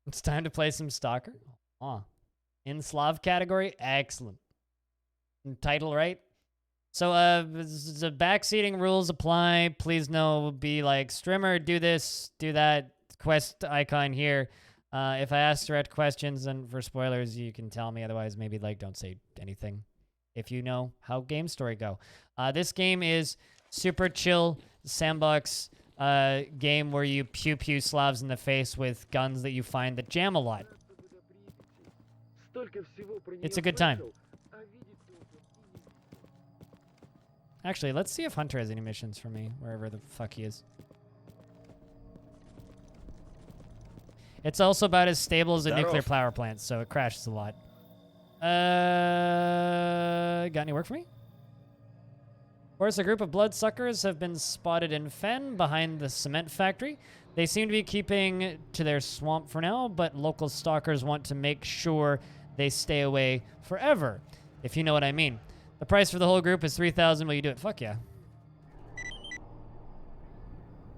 It's time to play some Stalker. Oh, in Slav category, excellent. Title right. So the backseating rules apply. Please no be like streamer, do this, do that. Quest icon here. If I ask direct questions and for spoilers, you can tell me. Otherwise, maybe like don't say anything. If you know how game story go. This game is super chill sandbox game where you pew pew Slavs in the face with guns that you find that jam a lot. It's a good time. Actually, let's see if Hunter has any missions for me, wherever the fuck he is. It's also about as stable as a nuclear power plant, so it crashes a lot. Got any work for me? Of course, a group of bloodsuckers have been spotted in Fen behind the cement factory. They seem to be keeping to their swamp for now, but local stalkers want to make sure they stay away forever, if you know what I mean. The price for the whole group is 3,000. Will you do it? Fuck yeah.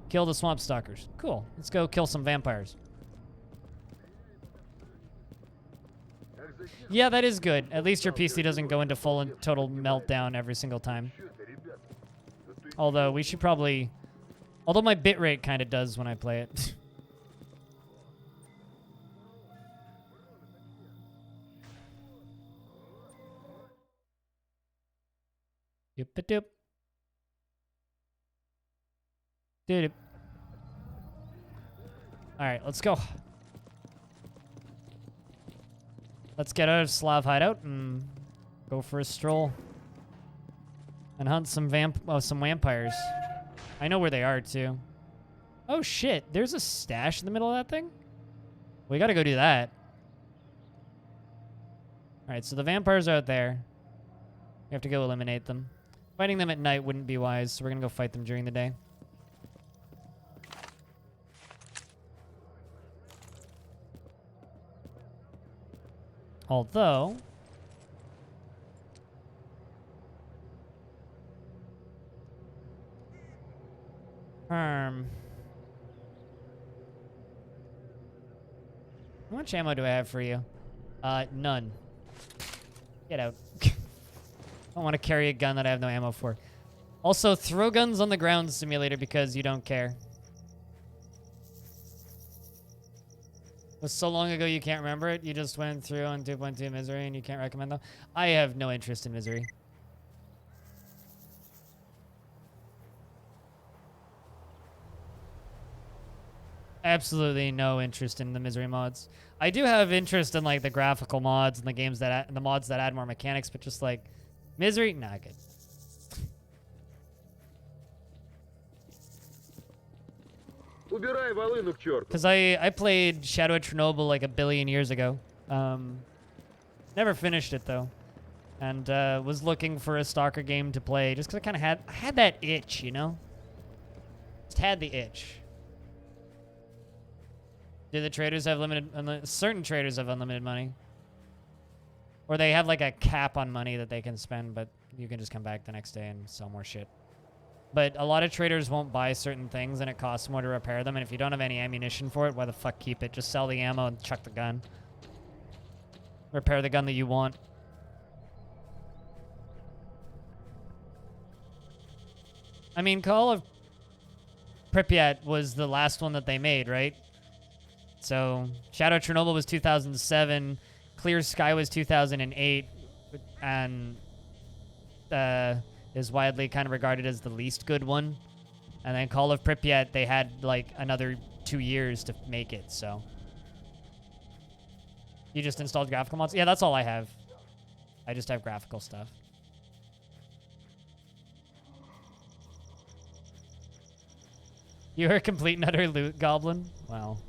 Kill the swamp stalkers. Cool. Let's go kill some vampires. Yeah, that is good. At least your PC doesn't go into full and total meltdown every single time. Although, we should probably... Although my bitrate kind of does when I play it. Doop-a-doop. Doop. Alright, let's go. Let's get out of Slav hideout and go for a stroll. And hunt some vampires. I know where they are, too. Oh, shit. There's a stash in the middle of that thing? We gotta go do that. Alright, so the vampires are out there. We have to go eliminate them. Fighting them at night wouldn't be wise, so we're gonna go fight them during the day. Although... How much ammo do I have for you? None. Get out. I don't want to carry a gun that I have no ammo for. Also, throw guns on the ground simulator because you don't care. It was so long ago you can't remember it. You just went through on 2.2 Misery and you can't recommend them. I have no interest in Misery. Absolutely no interest in the Misery mods. I do have interest in like the graphical mods and the games that the mods that add more mechanics, but just like Misery, nah, good. Because I played Shadow of Chernobyl like a billion years ago. Never finished it though, and was looking for a Stalker game to play just because I kind of had that itch, you know. Just had the itch. Do the traders have certain traders have unlimited money? Or they have like a cap on money that they can spend, but you can just come back the next day and sell more shit. But a lot of traders won't buy certain things and it costs more to repair them. And if you don't have any ammunition for it, why the fuck keep it? Just sell the ammo and chuck the gun. Repair the gun that you want. I mean, Call of Pripyat was the last one that they made, right? So, Shadow of Chernobyl was 2007, Clear Sky was 2008, and is widely kind of regarded as the least good one. And then Call of Pripyat, they had like another 2 years to make it, so. You just installed graphical mods? Yeah, that's all I have. I just have graphical stuff. You're a complete and utter loot goblin? Wow.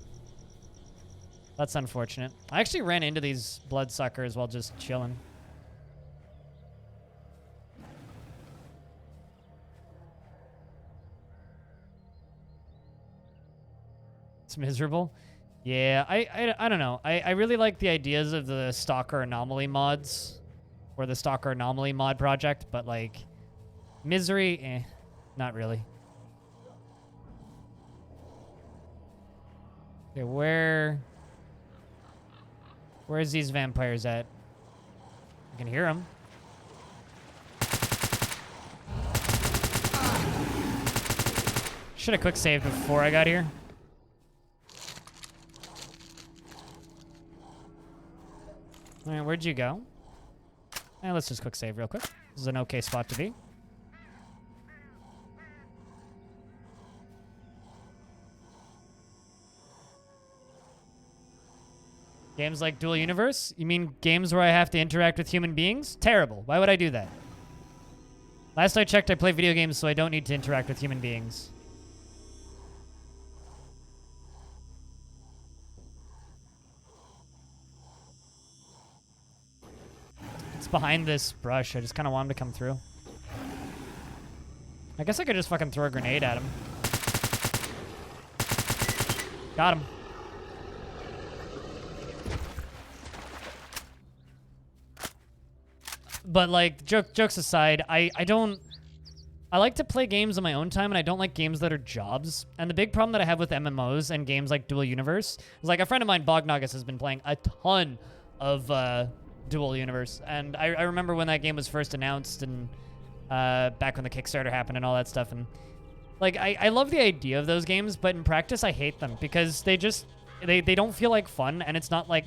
That's unfortunate. I actually ran into these bloodsuckers while just chilling. It's miserable. Yeah, I don't know. I really like the ideas of the Stalker Anomaly mods. Or the Stalker Anomaly mod project, but like... Misery, not really. Okay, where... Where's these vampires at? I can hear them. Should have quick saved before I got here. All right, where'd you go? Let's just quick save real quick. This is an okay spot to be. Games like Dual Universe? You mean games where I have to interact with human beings? Terrible. Why would I do that? Last I checked, I play video games so I don't need to interact with human beings. It's behind this brush. I just kind of want him to come through. I guess I could just fucking throw a grenade at him. Got him. But, like, jokes aside, I like to play games on my own time, and I don't like games that are jobs. And the big problem that I have with MMOs and games like Dual Universe is, like, a friend of mine, Bognagus, has been playing a ton of Dual Universe. And I remember when that game was first announced and back when the Kickstarter happened and all that stuff. And, like, I love the idea of those games, but in practice, I hate them because they don't feel like fun, and it's not, like,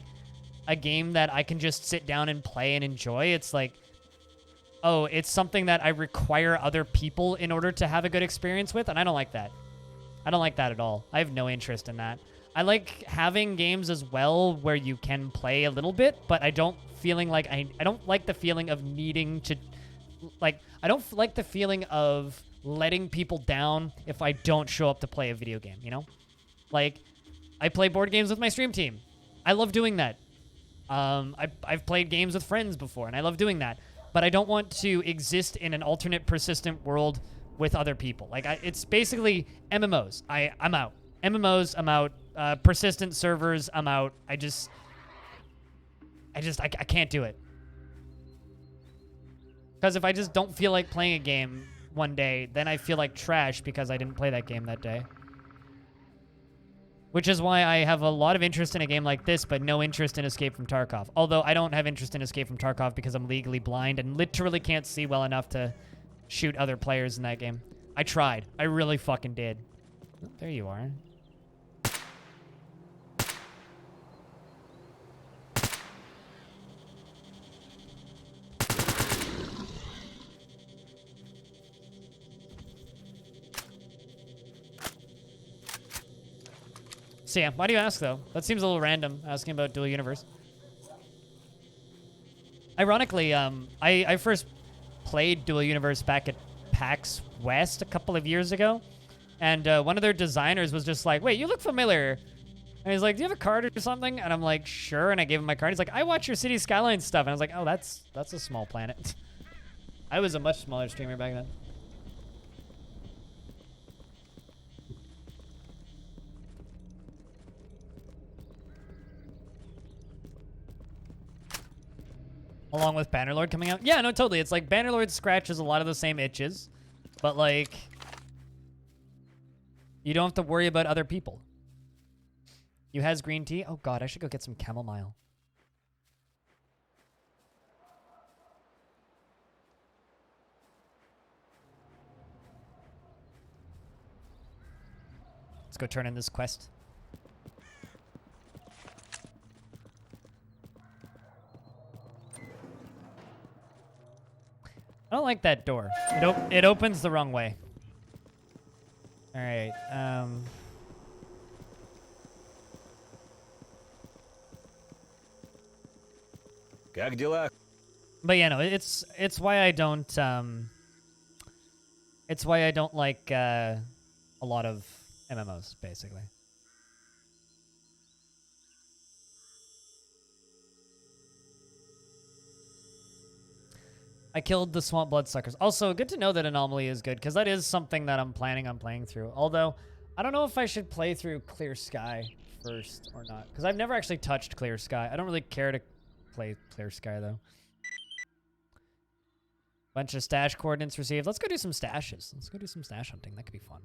a game that I can just sit down and play and enjoy. It's like, oh, it's something that I require other people in order to have a good experience with, and I don't like that. I don't like that at all. I have no interest in that. I like having games as well where you can play a little bit, but I don't like the feeling of needing to, like, I don't like the feeling of letting people down if I don't show up to play a video game, you know? Like, I play board games with my stream team. I love doing that. I've played games with friends before, and I love doing that. But I don't want to exist in an alternate persistent world with other people. Like, it's basically MMOs. I'm out. MMOs, I'm out. Persistent servers, I'm out. I can't do it. Because if I just don't feel like playing a game one day, then I feel like trash because I didn't play that game that day. Which is why I have a lot of interest in a game like this, but no interest in Escape from Tarkov. Although I don't have interest in Escape from Tarkov because I'm legally blind and literally can't see well enough to shoot other players in that game. I tried. I really fucking did. Oh, there you are. So yeah, why do you ask, though? That seems a little random, asking about Dual Universe. Ironically, I first played Dual Universe back at PAX West a couple of years ago, and one of their designers was just like, wait, you look familiar. And he's like, do you have a card or something? And I'm like, sure, and I gave him my card. He's like, I watch your City Skylines stuff. And I was like, oh, that's a small planet. I was a much smaller streamer back then. Along with Bannerlord coming out? Yeah, no, totally. It's like Bannerlord scratches a lot of the same itches, but like, you don't have to worry about other people. You has green tea? Oh god, I should go get some chamomile. Let's go turn in this quest. I don't like that door. It opens the wrong way. All right. Как дела? But yeah, no, it's why I don't it's why I don't like a lot of MMOs basically. I killed the swamp bloodsuckers. Also, good to know that Anomaly is good, because that is something that I'm planning on playing through. Although, I don't know if I should play through Clear Sky first or not, because I've never actually touched Clear Sky. I don't really care to play Clear Sky, though. Bunch of stash coordinates received. Let's go do some stashes. Let's go do some stash hunting. That could be fun.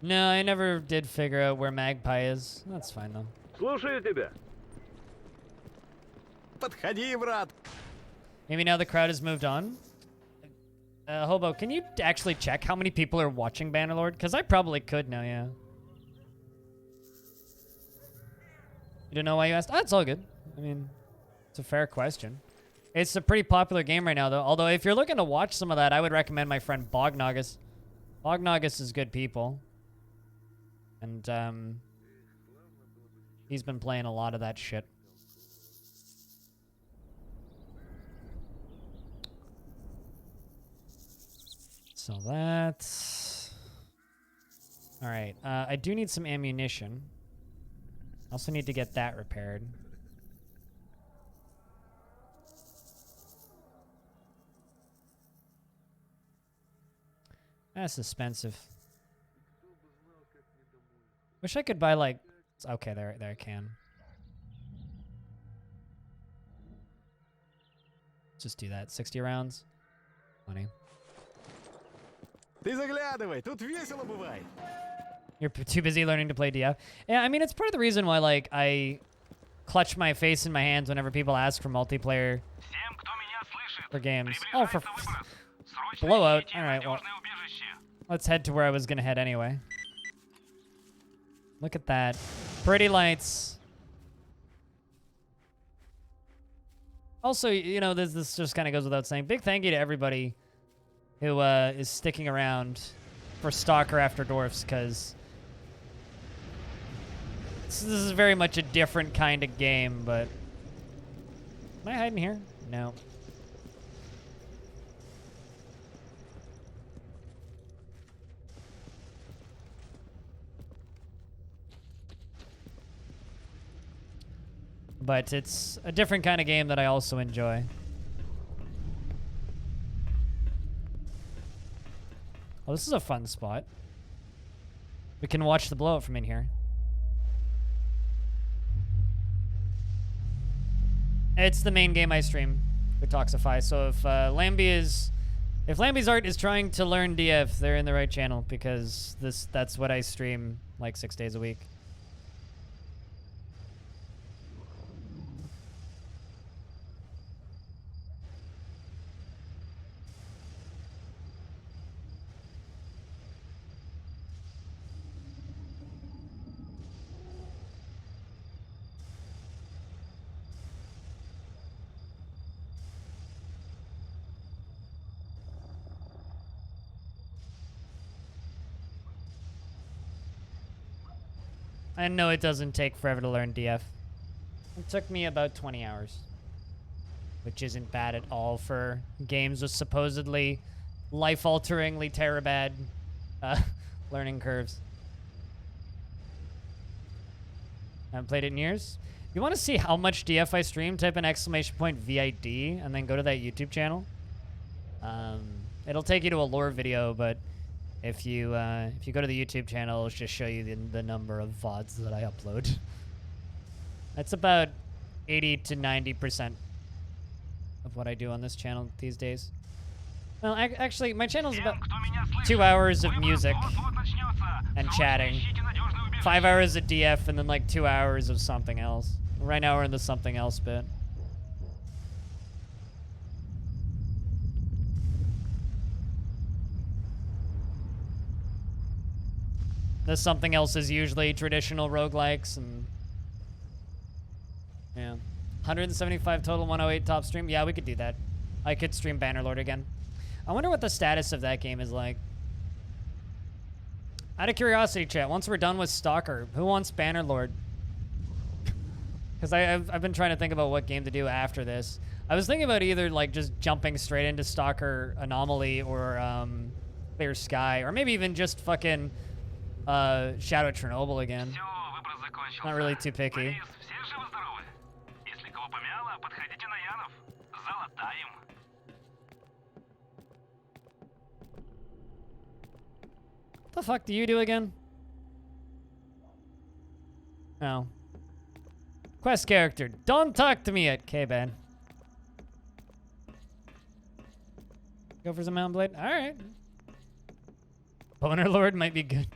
No, I never did figure out where Magpie is. That's fine though. Слушаю тебя. Подходи, брат. Maybe now the crowd has moved on. Hobo, can you actually check how many people are watching Bannerlord? Because I probably could now, yeah. You don't know why you asked? Oh, it's all good. I mean, it's a fair question. It's a pretty popular game right now, though. Although, if you're looking to watch some of that, I would recommend my friend Bognagus. Bognagus is good people. And, he's been playing a lot of that shit. So that's... Alright, I do need some ammunition. Also need to get that repaired. That's expensive. Wish I could buy, like... Okay, there I can. Just do that. 60 rounds. Money. Ты заглядывай, тут весело бывает. You're too busy learning to play DF. Yeah, I mean, it's part of the reason why, like, I clutch my face in my hands whenever people ask for multiplayer for games. Oh, for blowout. All right, well, let's head to where I was going to head anyway. Look at that. Pretty lights. Also, you know, this just kind of goes without saying. Big thank you to everybody who is sticking around for Stalker After Dwarfs, because this is very much a different kind of game, but... Am I hiding here? No. But it's a different kind of game that I also enjoy. Oh, this is a fun spot. We can watch the blowout from in here. It's the main game I stream with Toxify. So if Lamby's art is trying to learn DF, they're in the right channel, because that's what I stream like 6 days a week. I know it doesn't take forever to learn DF. It took me about 20 hours. Which isn't bad at all for games with supposedly life-alteringly terabad learning curves. I haven't played it in years. If you want to see how much DF I stream, type in !VID and then go to that YouTube channel. It'll take you to a lore video, but if you go to the YouTube channel, it'll just show you the number of VODs that I upload. That's about 80 to 90% of what I do on this channel these days. Well, actually, my channel's about 2 hours of music and chatting, 5 hours of DF, and then like 2 hours of something else. Right now we're in the something else bit. The something else is usually traditional roguelikes and... Yeah. 175 total, 108 top stream. Yeah, we could do that. I could stream Bannerlord again. I wonder what the status of that game is like. Out of curiosity, chat, once we're done with Stalker, who wants Bannerlord? Because I've been trying to think about what game to do after this. I was thinking about either like just jumping straight into Stalker Anomaly or Clear Sky, or maybe even just fucking Shadow Chernobyl again. Not really too picky. What the fuck do you do again? No. Quest character. Don't talk to me at K-Ben. Go for some Mountain Blade? Alright. Boner Lord might be good.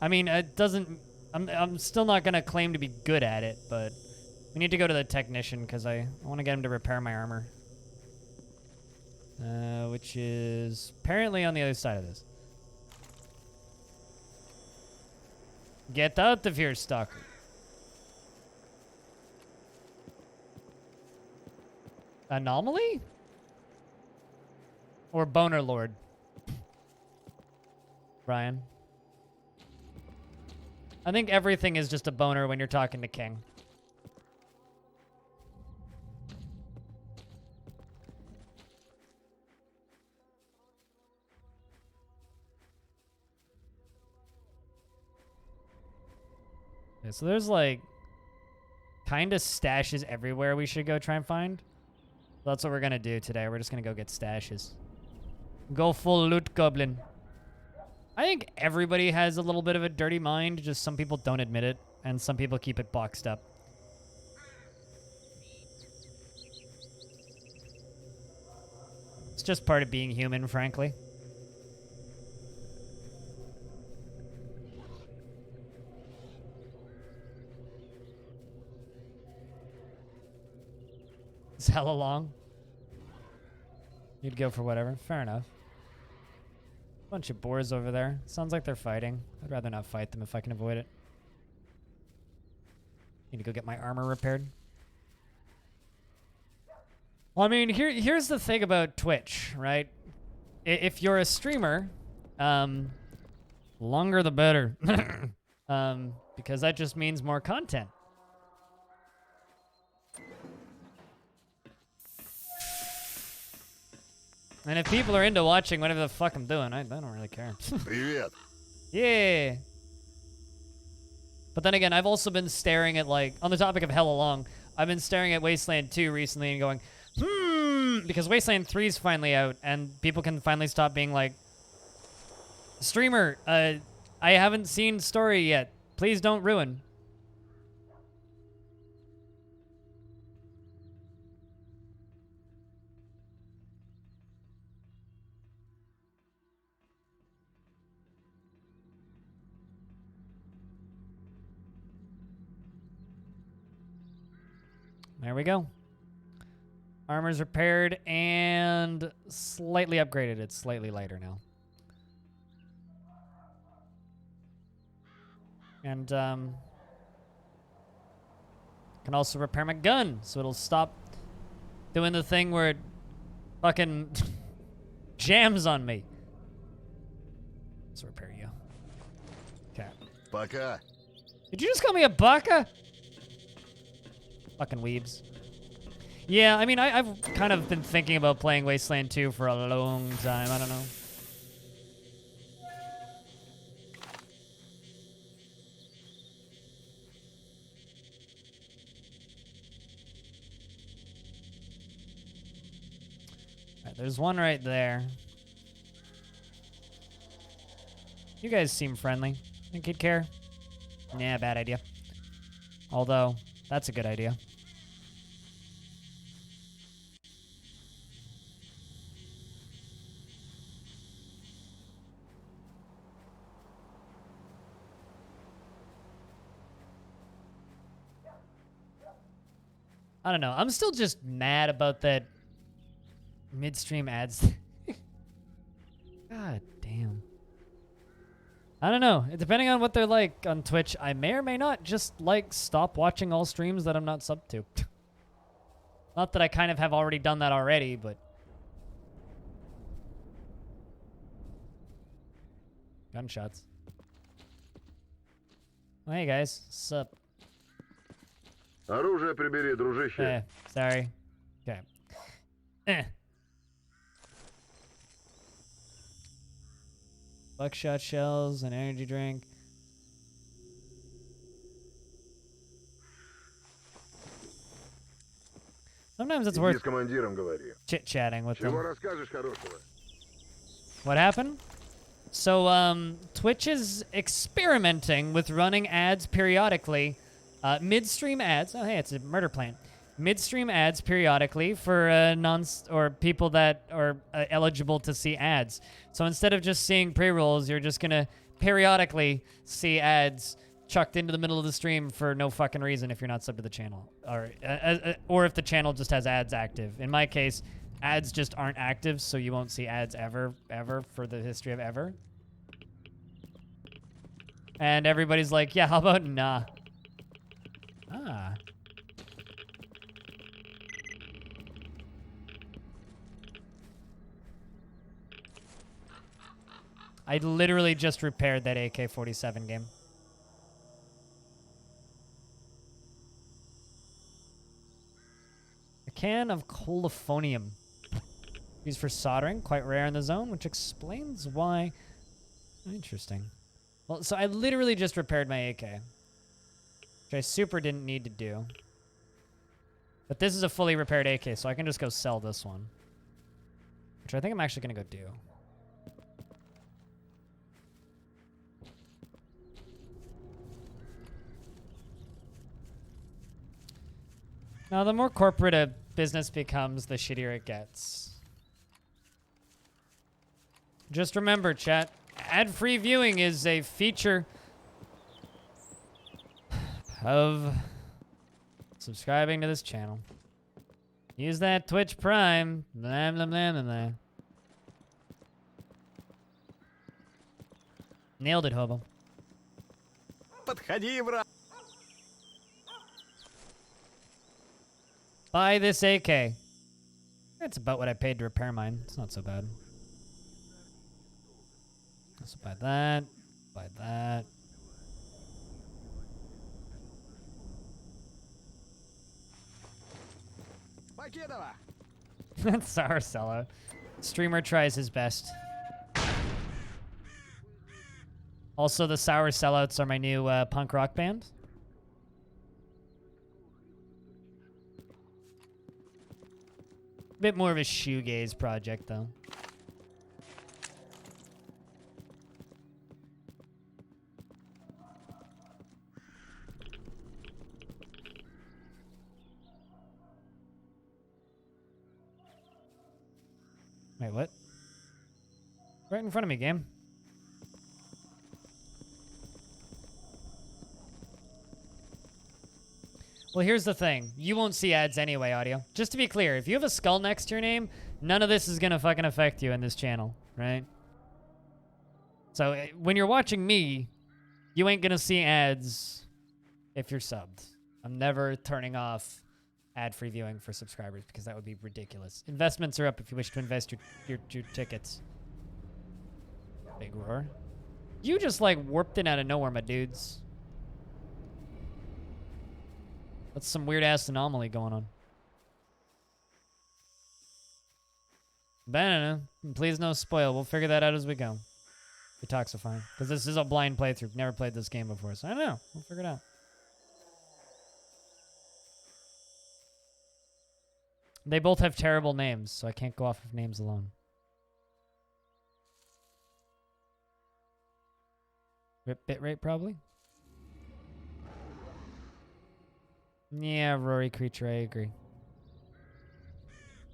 I mean, it doesn't... I'm still not going to claim to be good at it, but... We need to go to the technician, because I want to get him to repair my armor. Which is apparently on the other side of this. Get out of here, Stalker. Anomaly? Or Boner Lord? Brian. I think everything is just a boner when you're talking to King. Okay, so there's like kind of stashes everywhere we should go try and find. So that's what we're gonna do today. We're just gonna go get stashes. Go full loot goblin. I think everybody has a little bit of a dirty mind, just some people don't admit it, and some people keep it boxed up. It's just part of being human, frankly. It's hella long. You'd go for whatever. Fair enough. Bunch of boars over there. Sounds like they're fighting. I'd rather not fight them if I can avoid it. Need to go get my armor repaired. Well, I mean, here's the thing about Twitch, right? If you're a streamer, longer the better. Because that just means more content. And if people are into watching whatever the fuck I'm doing, I don't really care. Привет. Yeah. But then again, I've also been staring at, like, on the topic of hella long, I've been staring at Wasteland 2 recently and going, because Wasteland 3 is finally out, and people can finally stop being like, streamer, I haven't seen story yet. Please don't ruin. There we go. Armor's repaired and slightly upgraded. It's slightly lighter now. And can also repair my gun, so it'll stop doing the thing where it fucking jams on me. Let's repair you. Okay. Пока. Did you just call me a baka? Fucking weebs. Yeah, I mean, I've kind of been thinking about playing Wasteland 2 for a long time. I don't know. Alright, there's one right there. You guys seem friendly. Think he'd care? Nah, bad idea. Although, that's a good idea. I don't know. I'm still just mad about that midstream ads. God damn. I don't know. Depending on what they're like on Twitch, I may or may not just, like, stop watching all streams that I'm not subbed to. Not that I kind of have already done that already, but... Gunshots. Well, hey, guys. Sup? Оружие прибери, дружище. Sorry. Okay. Buckshot shells, an energy drink. Sometimes it's Иди worth с командиром говори. chit-chatting with Чего them. расскажешь хорошего? What happened? So, Twitch is experimenting with running ads periodically. Midstream ads. Oh, hey, it's a murder plan. Midstream ads periodically for or people that are eligible to see ads. So instead of just seeing pre-rolls, you're just gonna periodically see ads chucked into the middle of the stream for no fucking reason if you're not subbed to the channel, or if the channel just has ads active. In my case, ads just aren't active, so you won't see ads ever for the history of ever. And everybody's like, yeah, how about nah? Ah. I literally just repaired that AK-47 game. A can of coliformium. Used for soldering, quite rare in the zone, which explains why. Interesting. Well, so I literally just repaired my AK, which I super didn't need to do. But this is a fully repaired AK, so I can just go sell this one, which I think I'm actually going to go do. Now, the more corporate a business becomes, the shittier it gets. Just remember, chat, ad-free viewing is a feature of subscribing to this channel. Use that Twitch Prime. Blah, blah, blah, blah, blah. Nailed it, hobo. Подходи, брат. Buy this AK. That's about what I paid to repair mine. It's not so bad. Let's buy that. Buy that. Покедова. That's s.t.a.l.k.e.r. Streamer tries his best. Also, the Sour Sellouts are my new punk rock band. Bit more of a shoegaze project, though. Wait, what? Right in front of me, game. Well, here's the thing. You won't see ads anyway, audio. Just to be clear, if you have a skull next to your name, none of this is going to fucking affect you in this channel, right? So when you're watching me, you ain't going to see ads if you're subbed. I'm never turning off ad-free viewing for subscribers because that would be ridiculous. Investments are up if you wish to invest your tickets. Big roar. You just like warped in out of nowhere, my dudes. That's some weird-ass anomaly going on. Banana, please no spoil. We'll figure that out as we go. Detoxifying. Because this is a blind playthrough. Never played this game before, so I don't know. We'll figure it out. They both have terrible names, so I can't go off of names alone. Bitrate, probably? Yeah, Rory Creature, I agree.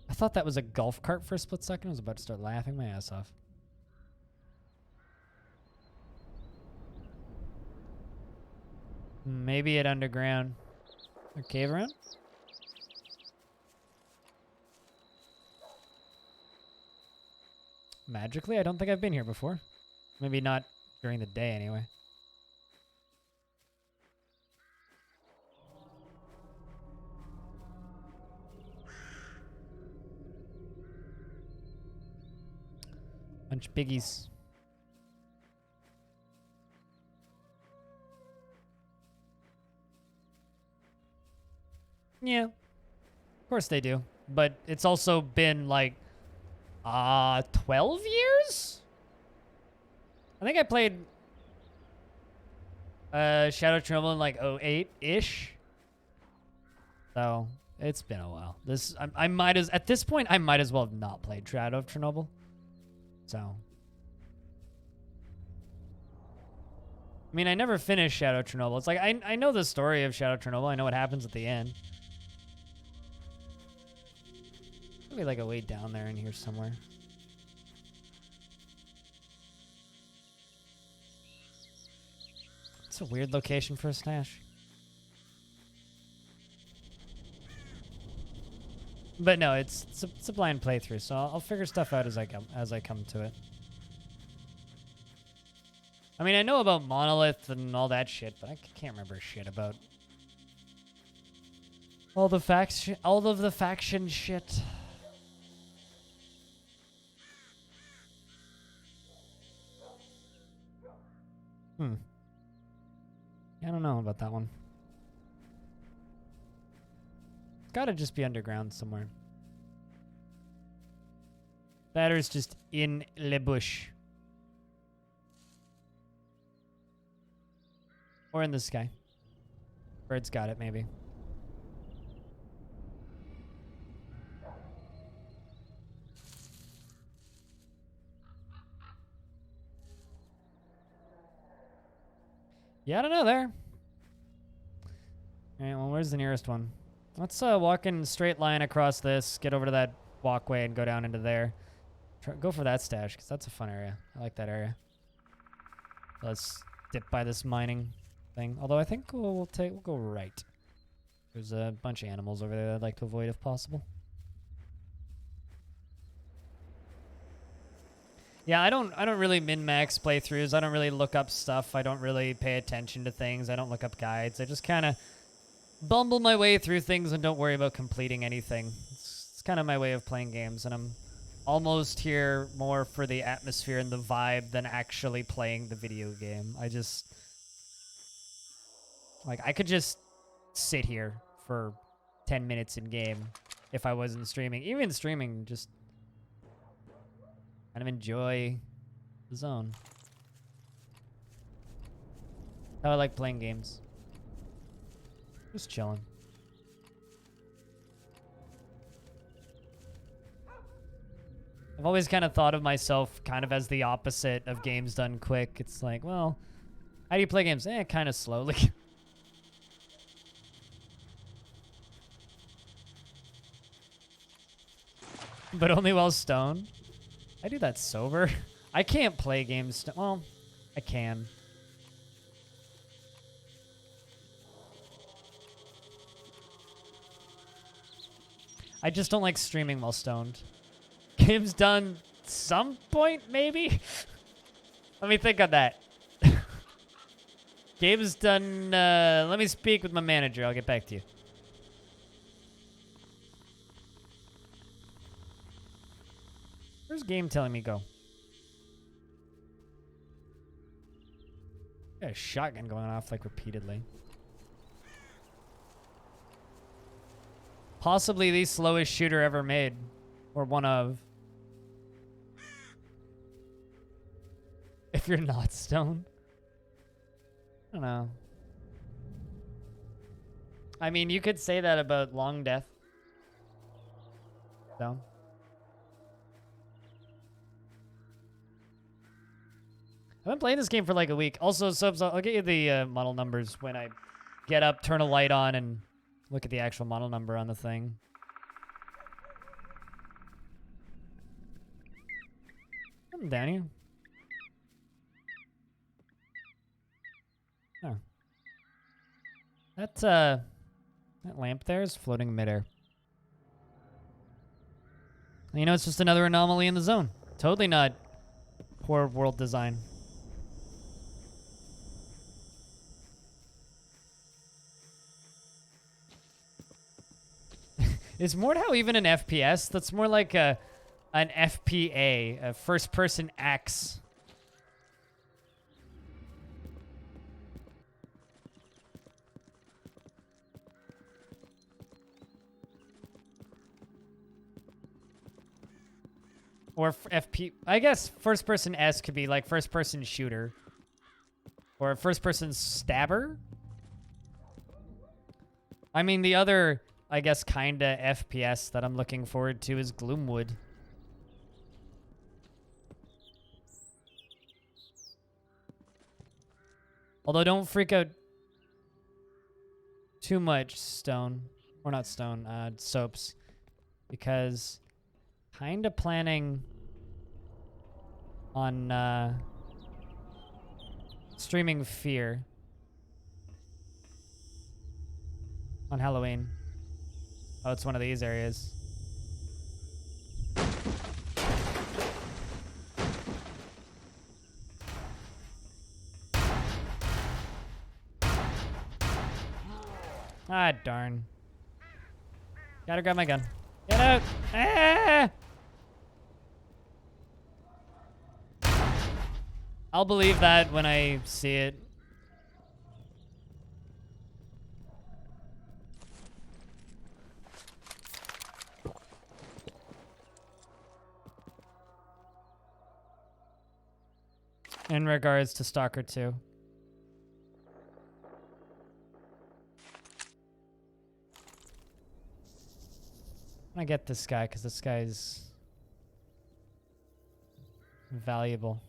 I thought that was a golf cart for a split second. I was about to start laughing my ass off. Maybe at underground. Or cave around? Magically? I don't think I've been here before. Maybe not during the day anyway. Bunch of biggies. Yeah. Of course they do. But it's also been like 12 years? I think I played Shadow Chernobyl in like 08-ish. So it's been a while. I might as at this point I might as well have not played Shadow of Chernobyl. So I mean, I never finished Shadow Chernobyl. It's like I know the story of Shadow Chernobyl. I know what happens at the end. Maybe like a way down there in here somewhere. a weird location for a stash. But no, it's a blind playthrough, so I'll figure stuff out as I come to it. I mean, I know about Monolith and all that shit, but I can't remember shit about all of the faction shit. I don't know about that one. It's gotta just be underground somewhere. That or it's just in le bush. Or in the sky. Bird's got it, maybe. Yeah, I don't know there. Alright, well, where's the nearest one? Let's walk in a straight line across this, get over to that walkway, and go down into there. Go for that stash, because that's a fun area. I like that area. Let's dip by this mining thing. Although I think we'll go right. There's a bunch of animals over there that I'd like to avoid if possible. Yeah, I don't really min-max playthroughs. I don't really look up stuff. I don't really pay attention to things. I don't look up guides. I just kind of bumble my way through things and don't worry about completing anything. It's kind of my way of playing games, and I'm almost here more for the atmosphere and the vibe than actually playing the video game. I just... like, I could just sit here for 10 minutes in game if I wasn't streaming. Even streaming, just kind of enjoy the zone. How I like playing games. Just chilling. I've always kind of thought of myself kind of as the opposite of games done quick. It's like, well, how do you play games? Kind of slowly. But only while stoned. I do that sober. I can't play games. Well, I can. I just don't like streaming while stoned. Game's done some point, maybe? Let me think on that. Game's done, let me speak with my manager. I'll get back to you. Where's game telling me go? Got a shotgun going off like repeatedly. Possibly the slowest shooter ever made. Or one of. If you're not stoned. I don't know. I mean, you could say that about Long Death. So. I've been playing this game for like a week. Also, subs, I'll get you the model numbers when I get up, turn a light on, and look at the actual model number on the thing. Come down here. Oh. That lamp there is floating in midair. You know, it's just another anomaly in the zone. Totally not poor world design. Is Mordhau even an FPS? That's more like an FPA, a first-person axe. Or I guess first-person S could be like first-person shooter. Or first-person stabber? I mean, the other, I guess, kinda FPS that I'm looking forward to is Gloomwood. Although don't freak out too much, Stone. Or not Stone, Soaps. Because kinda planning on streaming Fear. on Halloween. Oh, it's one of these areas. Ah, darn. Gotta grab my gun. Get out! Ah! I'll believe that when I see it. In regards to Stalker 2. I get this guy because this guy's valuable.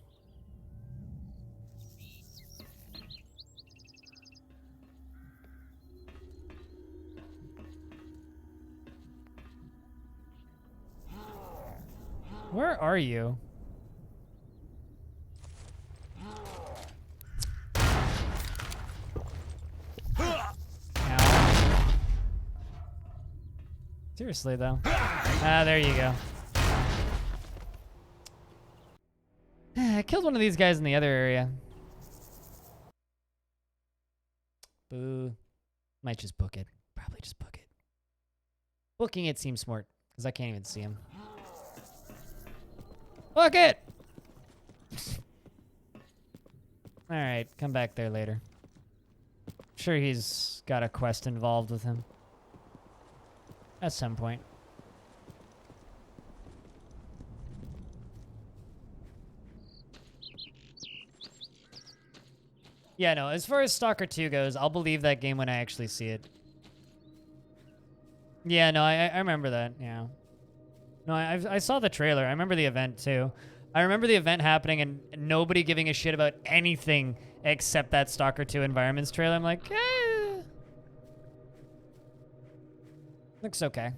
Where are you? Ow. Seriously, though. Ah, there you go. I killed one of these guys in the other area. Boo. Might just book it. Probably just book it. Booking it seems smart, because I can't even see him. Book it! Alright, come back there later. I'm sure he's got a quest involved with him. At some point. Yeah, no, as far as Stalker 2 goes, I'll believe that game when I actually see it. Yeah, no, I remember that, yeah. No, I saw the trailer. I remember the event, too. I remember the event happening and nobody giving a shit about anything except that Stalker 2 Environments trailer. I'm like, eh. Looks okay.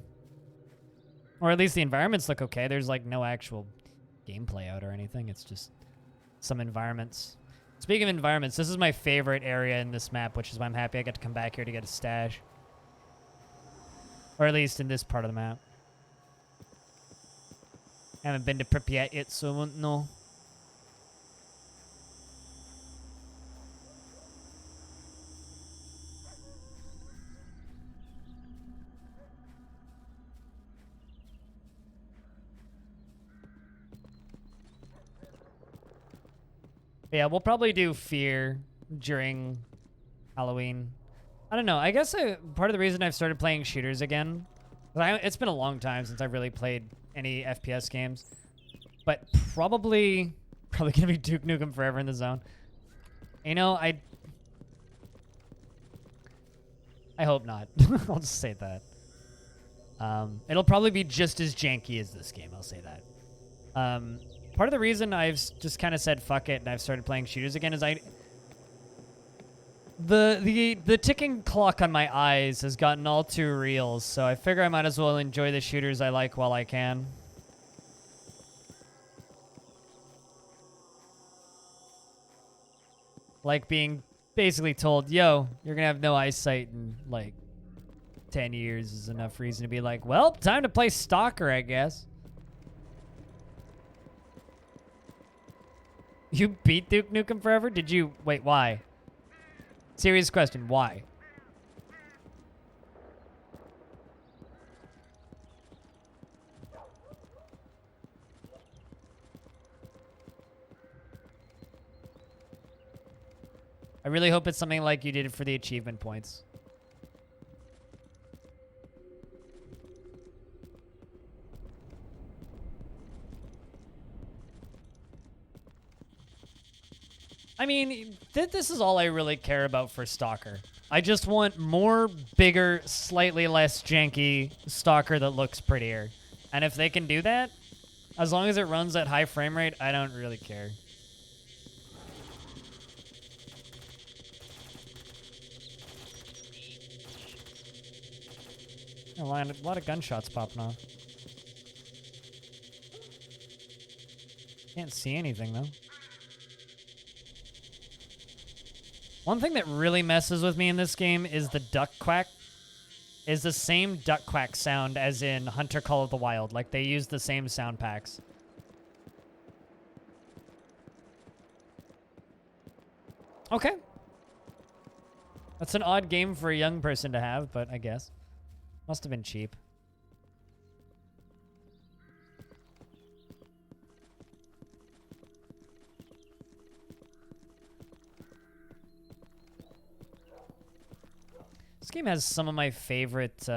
Or at least the environments look okay. There's, like, no actual gameplay out or anything. It's just some environments. Speaking of environments, this is my favorite area in this map, which is why I'm happy I got to come back here to get a stash. Or at least in this part of the map. I haven't been to Pripyat yet, so I won't know. Yeah, we'll probably do Fear during Halloween. I don't know. I guess part of the reason I've started playing shooters again, it's been a long time since I've really played any FPS games, but probably gonna be Duke Nukem Forever in the Zone. You know, I hope not. I'll just say that. It'll probably be just as janky as this game. I'll say that. Part of the reason I've just kind of said fuck it and I've started playing shooters again is the ticking clock on my eyes has gotten all too real, so I figure I might as well enjoy the shooters I like while I can. Like being basically told, yo, you're gonna have no eyesight in like 10 years is enough reason to be like, well, time to play Stalker, I guess. You beat Duke Nukem Forever? Did you? Wait, why? Serious question, why? I really hope it's something like you did it for the achievement points. I mean, this is all I really care about for Stalker. I just want more, bigger, slightly less janky Stalker that looks prettier. And if they can do that, as long as it runs at high frame rate, I don't really care. A lot of gunshots popping off. Can't see anything, though. One thing that really messes with me in this game is the duck quack. is the same duck quack sound as in Hunter Call of the Wild. Like, they use the same sound packs. Okay. That's an odd game for a young person to have, but I guess. Must have been cheap. This game has some of my favorite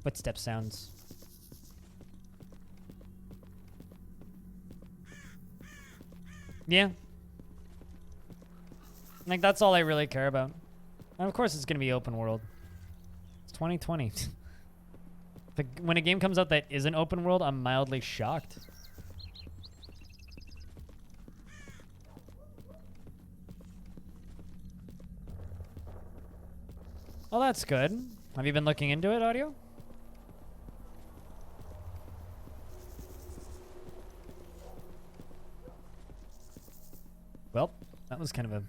footstep sounds. Yeah. Like, that's all I really care about. And of course, it's going to be open world. It's 2020. When a game comes out that isn't open world, I'm mildly shocked. Well, that's good. Have you been looking into it, Audio? Well, that was kind of a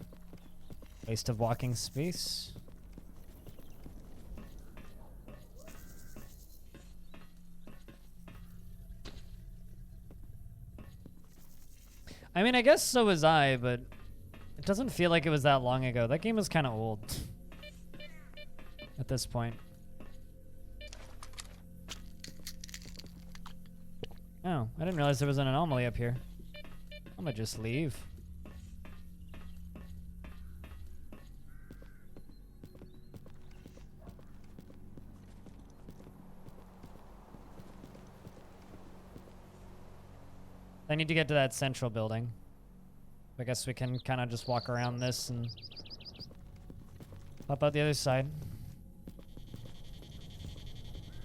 waste of walking space. I mean, I guess so was I, but it doesn't feel like it was that long ago. That game was kind of old at this point. Oh, I didn't realize there was an anomaly up here. I'm gonna just leave. I need to get to that central building. I guess we can kind of just walk around this and pop out the other side.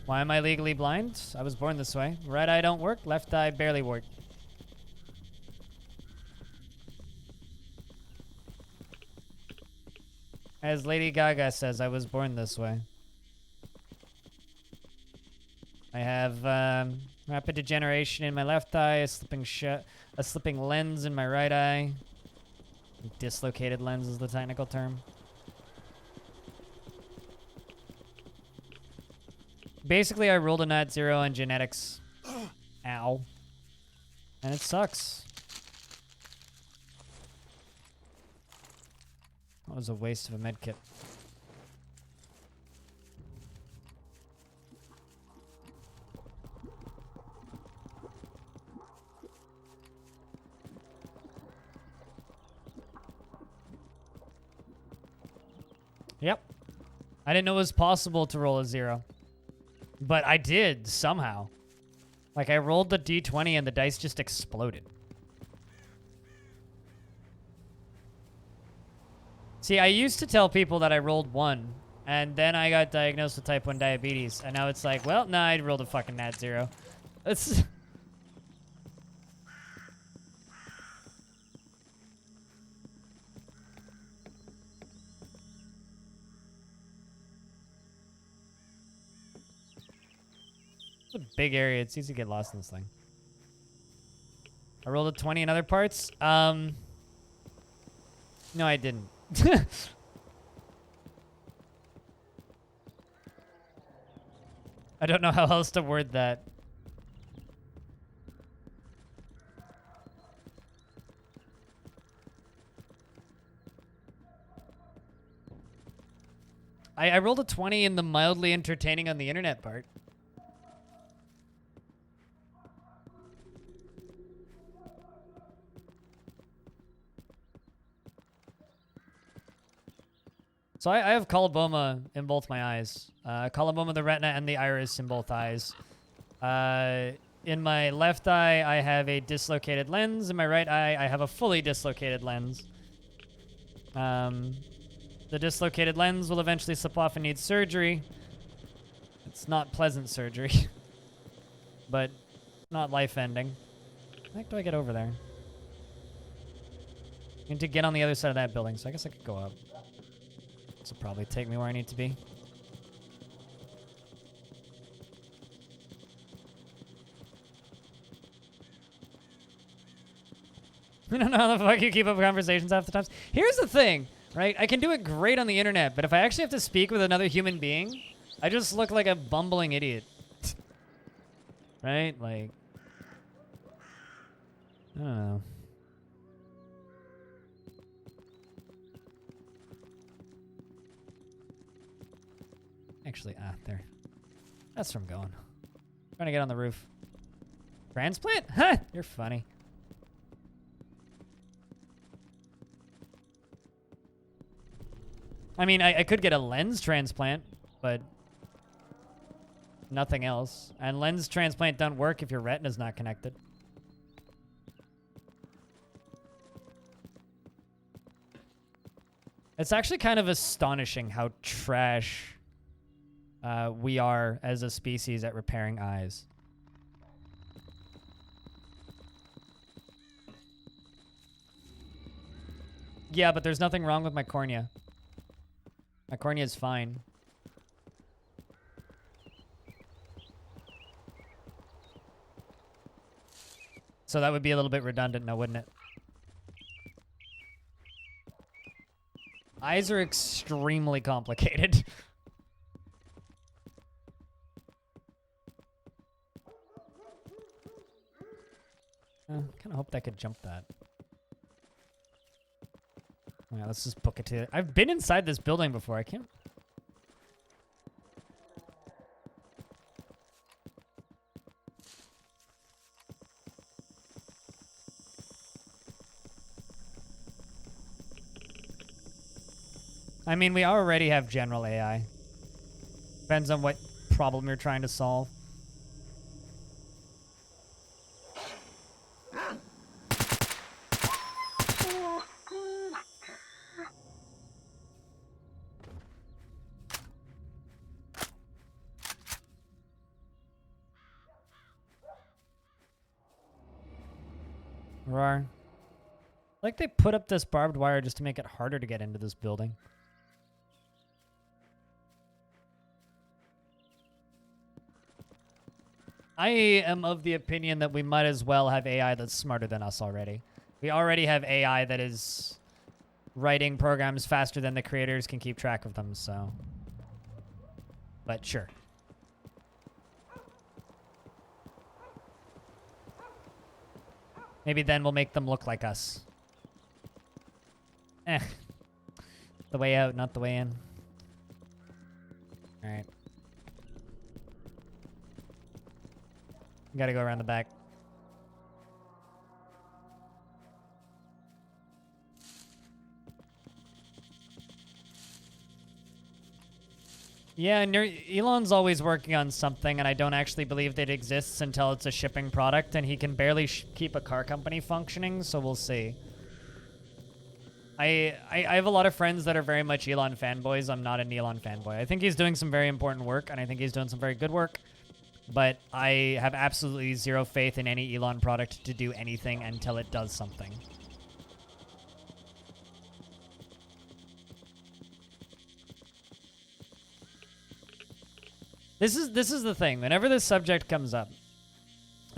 Why am I legally blind? I was born this way. Right eye don't work, left eye barely work. As Lady Gaga says, I was born this way. I have rapid degeneration in my left eye, a slipping lens in my right eye. Dislocated lens is the technical term. Basically, I rolled a nat 0 on genetics. Ow. And it sucks. That was a waste of a medkit. Yep. I didn't know it was possible to roll a 0. But I did, somehow. Like, I rolled the d20 and the dice just exploded. See, I used to tell people that I rolled 1, and then I got diagnosed with type 1 diabetes, and now it's like, well, nah, I rolled a fucking nat 0. It's... It's a big area. It's easy to get lost in this thing. I rolled a 20 in other parts. No, I didn't. I don't know how else to word that. I rolled a 20 in the mildly entertaining on the internet part. So I have coloboma in both my eyes. Coloboma, the retina, and the iris in both eyes. In my left eye, I have a dislocated lens. In my right eye, I have a fully dislocated lens. The dislocated lens will eventually slip off and need surgery. It's not pleasant surgery, but not life-ending. How the heck do I get over there? I need to get on the other side of that building, so I guess I could go up. This will probably take me where I need to be. I don't know how the fuck you keep up conversations half the times. Here's the thing. right? I can do it great on the internet, but if I actually have to speak with another human being, I just look like a bumbling idiot. Right? Like, I don't know. Actually, there. That's where I'm going. Trying to get on the roof. Transplant? Huh, you're funny. I mean, I could get a lens transplant, but nothing else. And lens transplant don't work if your retina's not connected. It's actually kind of astonishing how trash we are as a species at repairing eyes. Yeah, but there's nothing wrong with my cornea. My cornea is fine. So that would be a little bit redundant now, wouldn't it? Eyes are extremely complicated. I kind of hope that could jump that. Yeah, let's just book it to... I've been inside this building before. I can't... I mean, we already have general AI. Depends on what problem you're trying to solve. Rar. Like they put up this barbed wire just to make it harder to get into this building. I am of the opinion that we might as well have AI that's smarter than us already. We already have AI that is writing programs faster than the creators can keep track of them, so... But sure. Maybe then we'll make them look like us. Eh. The way out, not the way in. Alright. Gotta go around the back. Yeah, Elon's always working on something, and I don't actually believe that it exists until it's a shipping product, and he can barely keep a car company functioning, so we'll see. I have a lot of friends that are very much Elon fanboys. I'm not an Elon fanboy. I think he's doing some very important work, and I think he's doing some very good work, but I have absolutely zero faith in any Elon product to do anything until it does something. This is the thing. Whenever this subject comes up,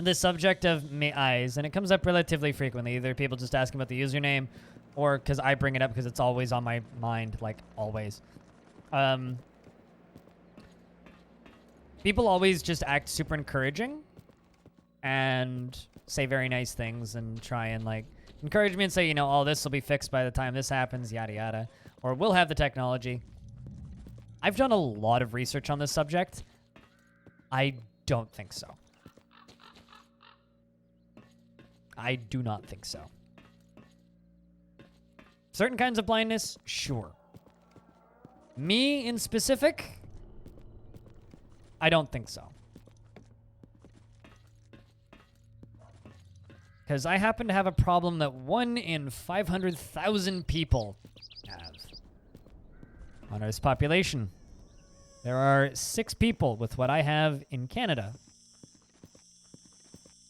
the subject of eyes, and it comes up relatively frequently. Either people just asking about the username, or because I bring it up because it's always on my mind, like always. People always just act super encouraging and say very nice things and try and like encourage me and say, you know, oh, this will be fixed by the time this happens, yada yada, or we'll have the technology. I've done a lot of research on this subject. I don't think so. I do not think so. Certain kinds of blindness, sure. Me in specific, I don't think so. Because I happen to have a problem that 1 in 500,000 people have. On Earth's population, there are 6 people with what I have in Canada.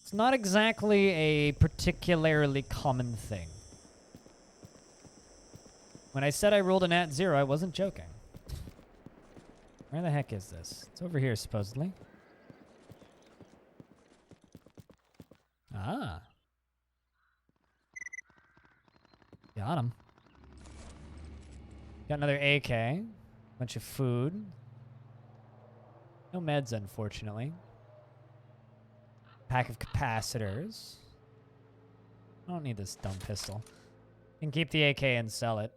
It's not exactly a particularly common thing. When I said I rolled a nat 0, I wasn't joking. Where the heck is this? It's over here, supposedly. Ah. Got him. Got another AK. Bunch of food. No meds, unfortunately. Pack of capacitors. I don't need this dumb pistol. Can keep the AK and sell it.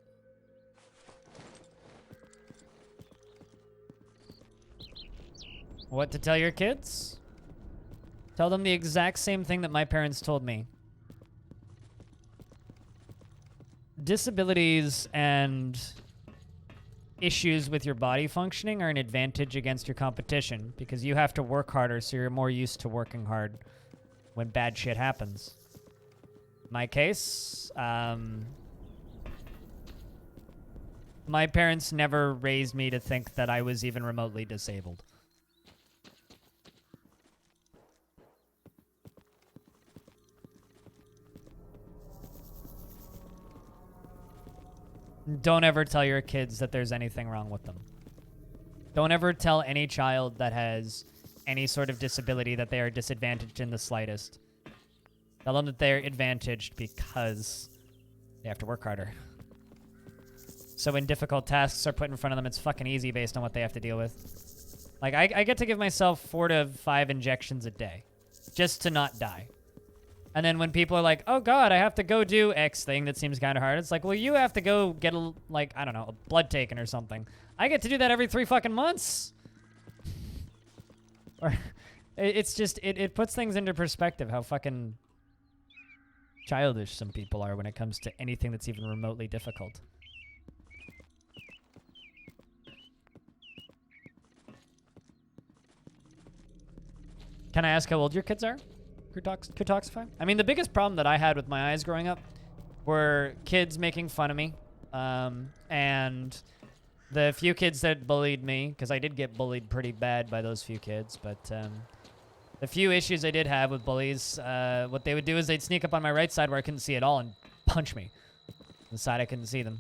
What to tell your kids? Tell them the exact same thing that my parents told me. Disabilities and issues with your body functioning are an advantage against your competition because you have to work harder, so you're more used to working hard when bad shit happens. My case, my parents never raised me to think that I was even remotely disabled. Don't ever tell your kids that there's anything wrong with them. Don't ever tell any child that has any sort of disability that they are disadvantaged in the slightest. Tell them that they're advantaged because they have to work harder. So when difficult tasks are put in front of them, it's fucking easy based on what they have to deal with. Like, I get to give myself 4 to 5 injections a day just to not die. And then when people are like, oh God, I have to go do X thing that seems kind of hard. It's like, well, you have to go get a, like, I don't know, a blood taken or something. I get to do that every 3 fucking months. Or it's just, it puts things into perspective how fucking childish some people are when it comes to anything that's even remotely difficult. Can I ask how old your kids are? Kutoxify? I mean, the biggest problem that I had with my eyes growing up were kids making fun of me. And the few kids that bullied me, because I did get bullied pretty bad by those few kids, but the few issues I did have with bullies, what they would do is they'd sneak up on my right side where I couldn't see at all and punch me. The side I couldn't see them.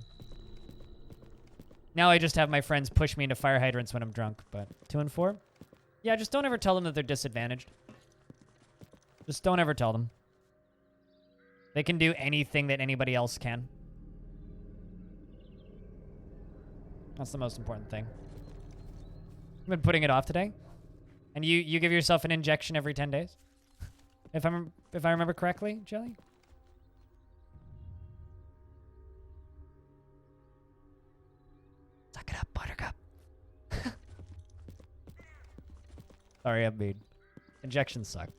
Now I just have my friends push me into fire hydrants when I'm drunk, but 2 and 4? Yeah, just don't ever tell them that they're disadvantaged. Just don't ever tell them. They can do anything that anybody else can. That's the most important thing. I've been putting it off today. And you give yourself an injection every 10 days? If I remember correctly, Jelly? Suck it up, Buttercup. Sorry, I'm mean. Injections suck.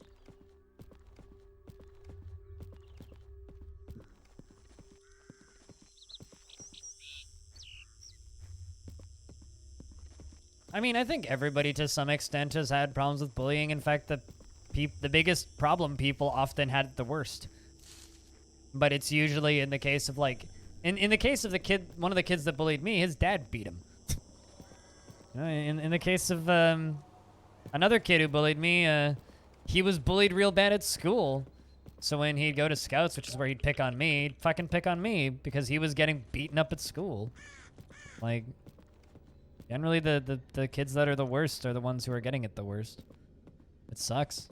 I mean, I think everybody to some extent has had problems with bullying. In fact, the biggest problem people often had the worst. But it's usually in the case of like, in the case of the kid, one of the kids that bullied me, his dad beat him. In the case of another kid who bullied me, he was bullied real bad at school. So when he'd go to Scouts, which is where he'd pick on me, he'd fucking pick on me because he was getting beaten up at school. Like, generally the kids that are the worst are the ones who are getting it the worst. It sucks.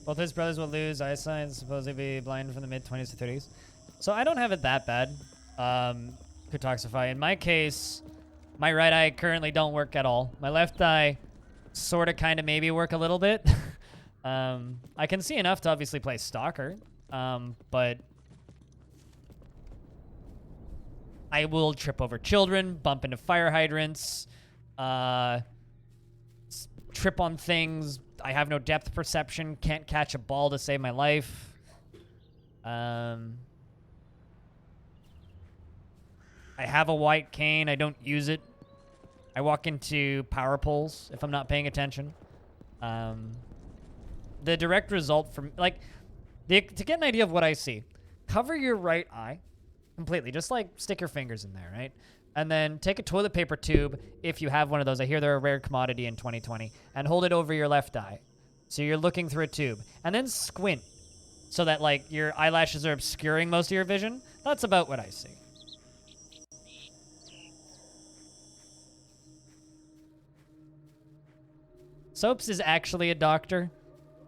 Both his brothers will lose eyesight and supposedly be blind from the mid-20s to 30s. So I don't have it that bad. Kutoxify. In my case, my right eye currently don't work at all. My left eye sort of kind of maybe work a little bit. I can see enough to obviously play Stalker, but I will trip over children, bump into fire hydrants, trip on things. I have no depth perception, can't catch a ball to save my life. I have a white cane, I don't use it. I walk into power poles if I'm not paying attention. The direct result from, like, to get an idea of what I see, cover your right eye completely. Just, like, stick your fingers in there, right? And then take a toilet paper tube, if you have one of those. I hear they're a rare commodity in 2020. And hold it over your left eye. So you're looking through a tube. And then squint. So that, like, your eyelashes are obscuring most of your vision. That's about what I see. Soaps is actually a doctor.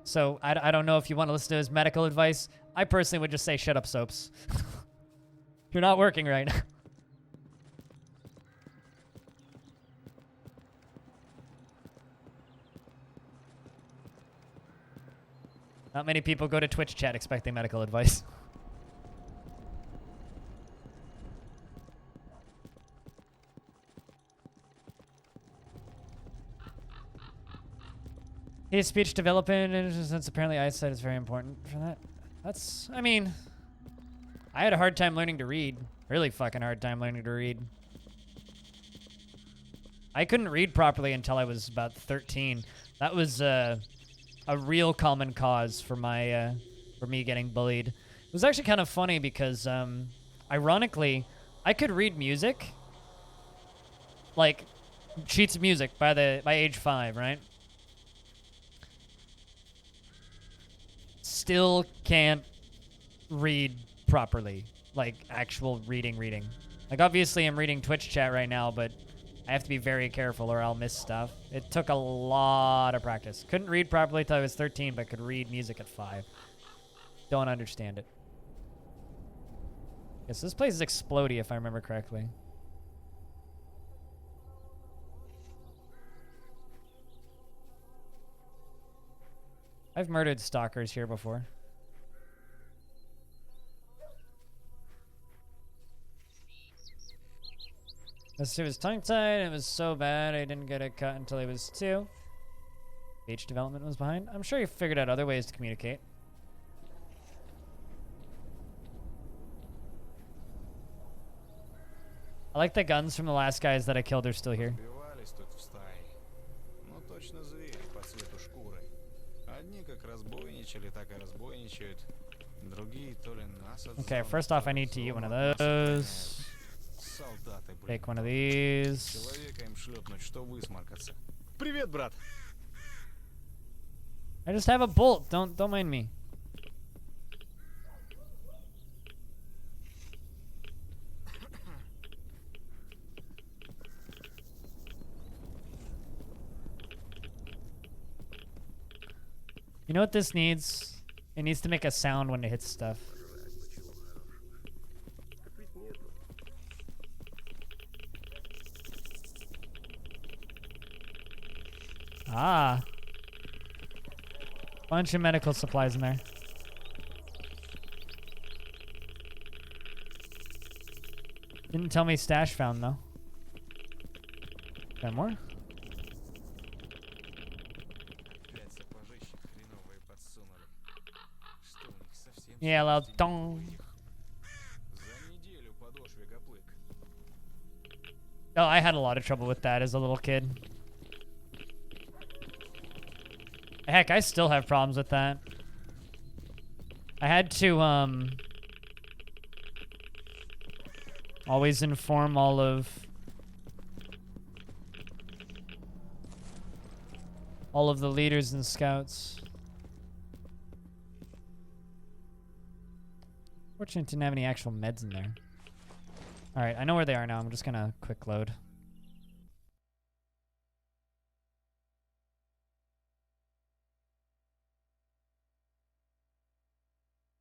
So I don't know if you want to listen to his medical advice. I personally would just say, shut up, Soaps. You're not working right now. Not many people go to Twitch chat expecting medical advice. His speech development, since apparently eyesight is very important for that. That's, I mean, I had a hard time learning to read. Really fucking hard time learning to read. I couldn't read properly until I was about 13. That was a real common cause for my for me getting bullied. It was actually kind of funny because ironically, I could read music, like sheets of music by age 5, right? Still can't read properly, like actual reading. Like obviously I'm reading Twitch chat right now, but I have to be very careful or I'll miss stuff. It took a lot of practice. Couldn't read properly till I was 13, but could read music at 5. Don't understand it. Yes, this place is explodey if I remember correctly. I've murdered stalkers here before. This dude was tongue-tied. It was so bad I didn't get a cut until he was 2. Speech development was behind. I'm sure he figured out other ways to communicate. I like the guns from the last guys that I killed are still here. Okay, first off I need to eat one of those. Take one of these. I just have a bolt. Don't mind me. You know what this needs? It needs to make a sound when it hits stuff. Ah. Bunch of medical supplies in there. Didn't tell me stash found though. Got more? Yeah, loud dong. Oh, I had a lot of trouble with that as a little kid. Heck, I still have problems with that. I had to, always inform all of the leaders and scouts. Fortunately, didn't have any actual meds in there. Alright, I know where they are now. I'm just gonna quick load.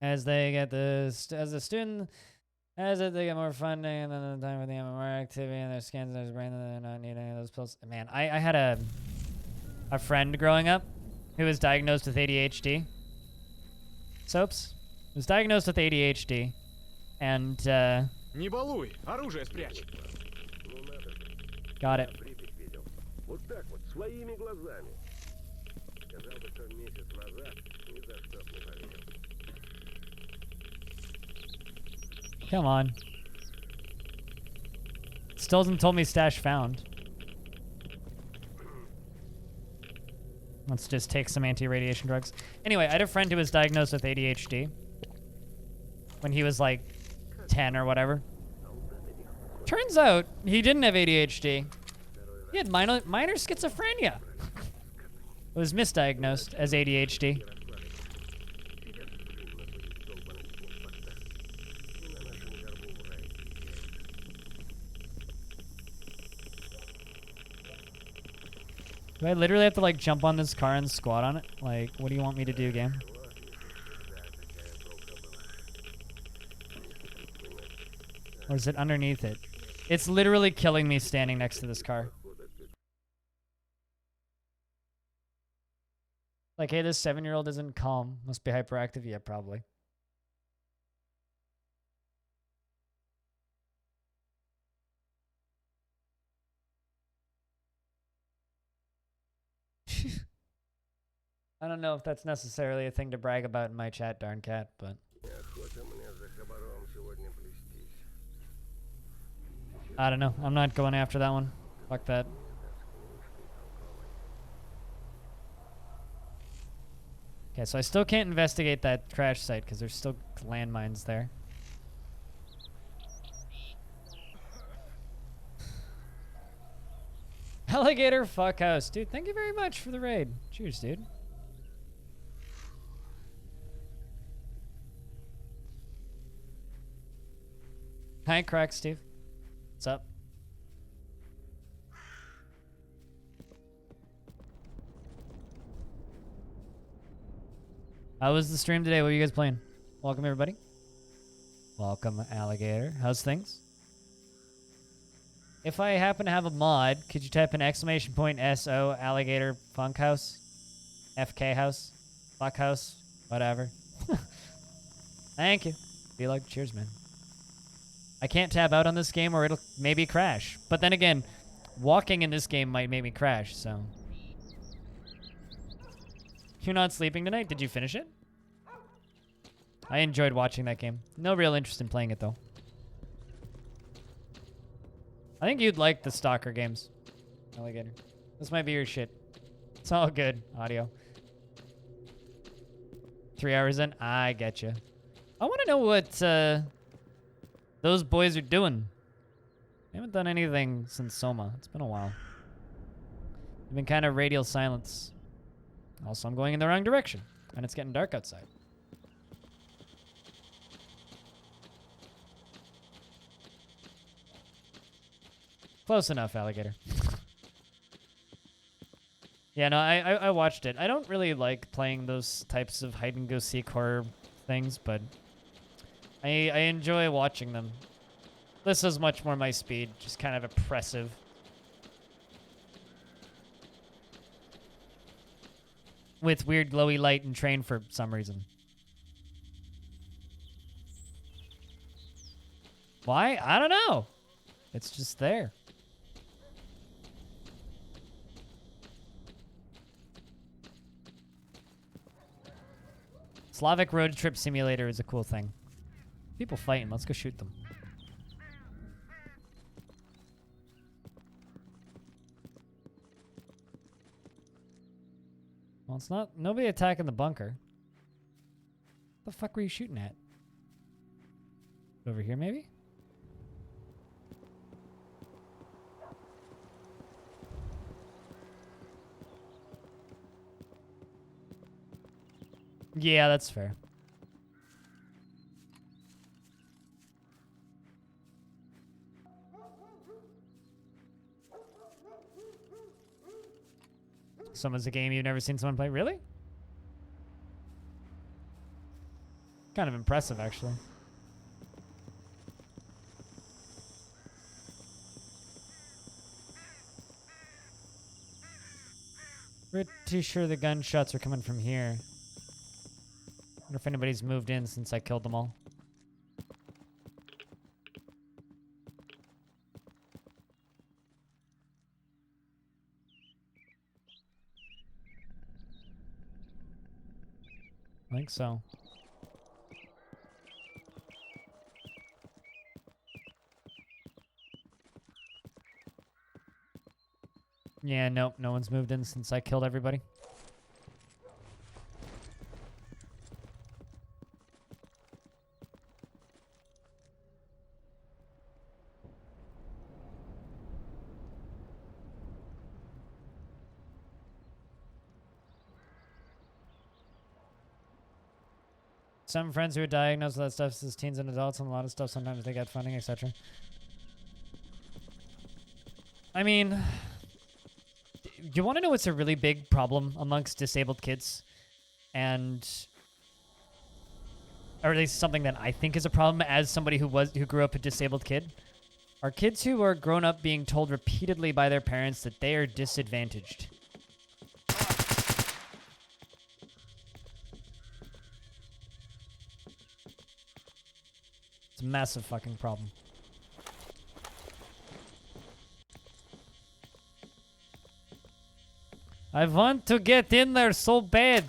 As they get they get more funding and then the time for the MMR activity and their scans and their brain, they're not needing any of those pills. Man, I had a friend growing up who was diagnosed with ADHD. Soaps was diagnosed with ADHD, and Не балуй, оружие спрячь. Got it. Вот так вот, своими глазами. Сказал бы, что месяц назад, ни за что не поверил. Come on. Still hasn't told me stash found. Let's just take some anti-radiation drugs. Anyway, I had a friend who was diagnosed with ADHD when he was like 10 or whatever. Turns out he didn't have ADHD. He had minor schizophrenia. It was misdiagnosed as ADHD. Do I literally have to like jump on this car and squat on it? Like, what do you want me to do, game? Or is it underneath it? It's literally killing me standing next to this car. Like, hey, this 7-year-old isn't calm. Must be hyperactive. Yeah, probably. I don't know if that's necessarily a thing to brag about in my chat, darn cat, but... I don't know. I'm not going after that one. Fuck that. Okay, so I still can't investigate that crash site because there's still landmines there. Alligator fuckhouse. Dude, thank you very much for the raid. Cheers, dude. Hi, Crack Steve. What's up? How was the stream today? What are you guys playing? Welcome, everybody. Welcome, Alligator. How's things? If I happen to have a mod, could you type an exclamation point SO Alligator Funk House? FK House? Fuck House? Whatever. Thank you. Be like, cheers, man. I can't tab out on this game or it'll maybe crash. But then again, walking in this game might make me crash, so. You're not sleeping tonight? Did you finish it? I enjoyed watching that game. No real interest in playing it, though. I think you'd like the Stalker games, Alligator. This might be your shit. It's all good, audio. 3 hours in? I get you. I want to know what those boys are doing. They haven't done anything since Soma. It's been a while. They've been kind of radial silence. Also, I'm going in the wrong direction, and it's getting dark outside. Close enough, Alligator. Yeah, no, I watched it. I don't really like playing those types of hide-and-go-seek horror things, but I enjoy watching them. This is much more my speed, just kind of oppressive. With weird glowy light and train for some reason. Why? I don't know. It's just there. Slavic Road Trip Simulator is a cool thing. People fighting. Let's go shoot them. Well, it's not... Nobody attacking the bunker. What the fuck were you shooting at? Over here, maybe? Yeah, that's fair. Someone's a game you've never seen someone play? Really? Kind of impressive, actually. Pretty sure the gunshots are coming from here. Wonder if anybody's moved in since I killed them all. I think so. Yeah, nope, no one's moved in since I killed everybody. Some friends who are diagnosed with that stuff as teens and adults, and a lot of stuff sometimes they get funding, etc. I mean, you want to know what's a really big problem amongst disabled kids? And or at least something that I think is a problem as somebody who grew up a disabled kid, are kids who are grown up being told repeatedly by their parents that they are disadvantaged. It's a massive fucking problem. I want to get in there so bad.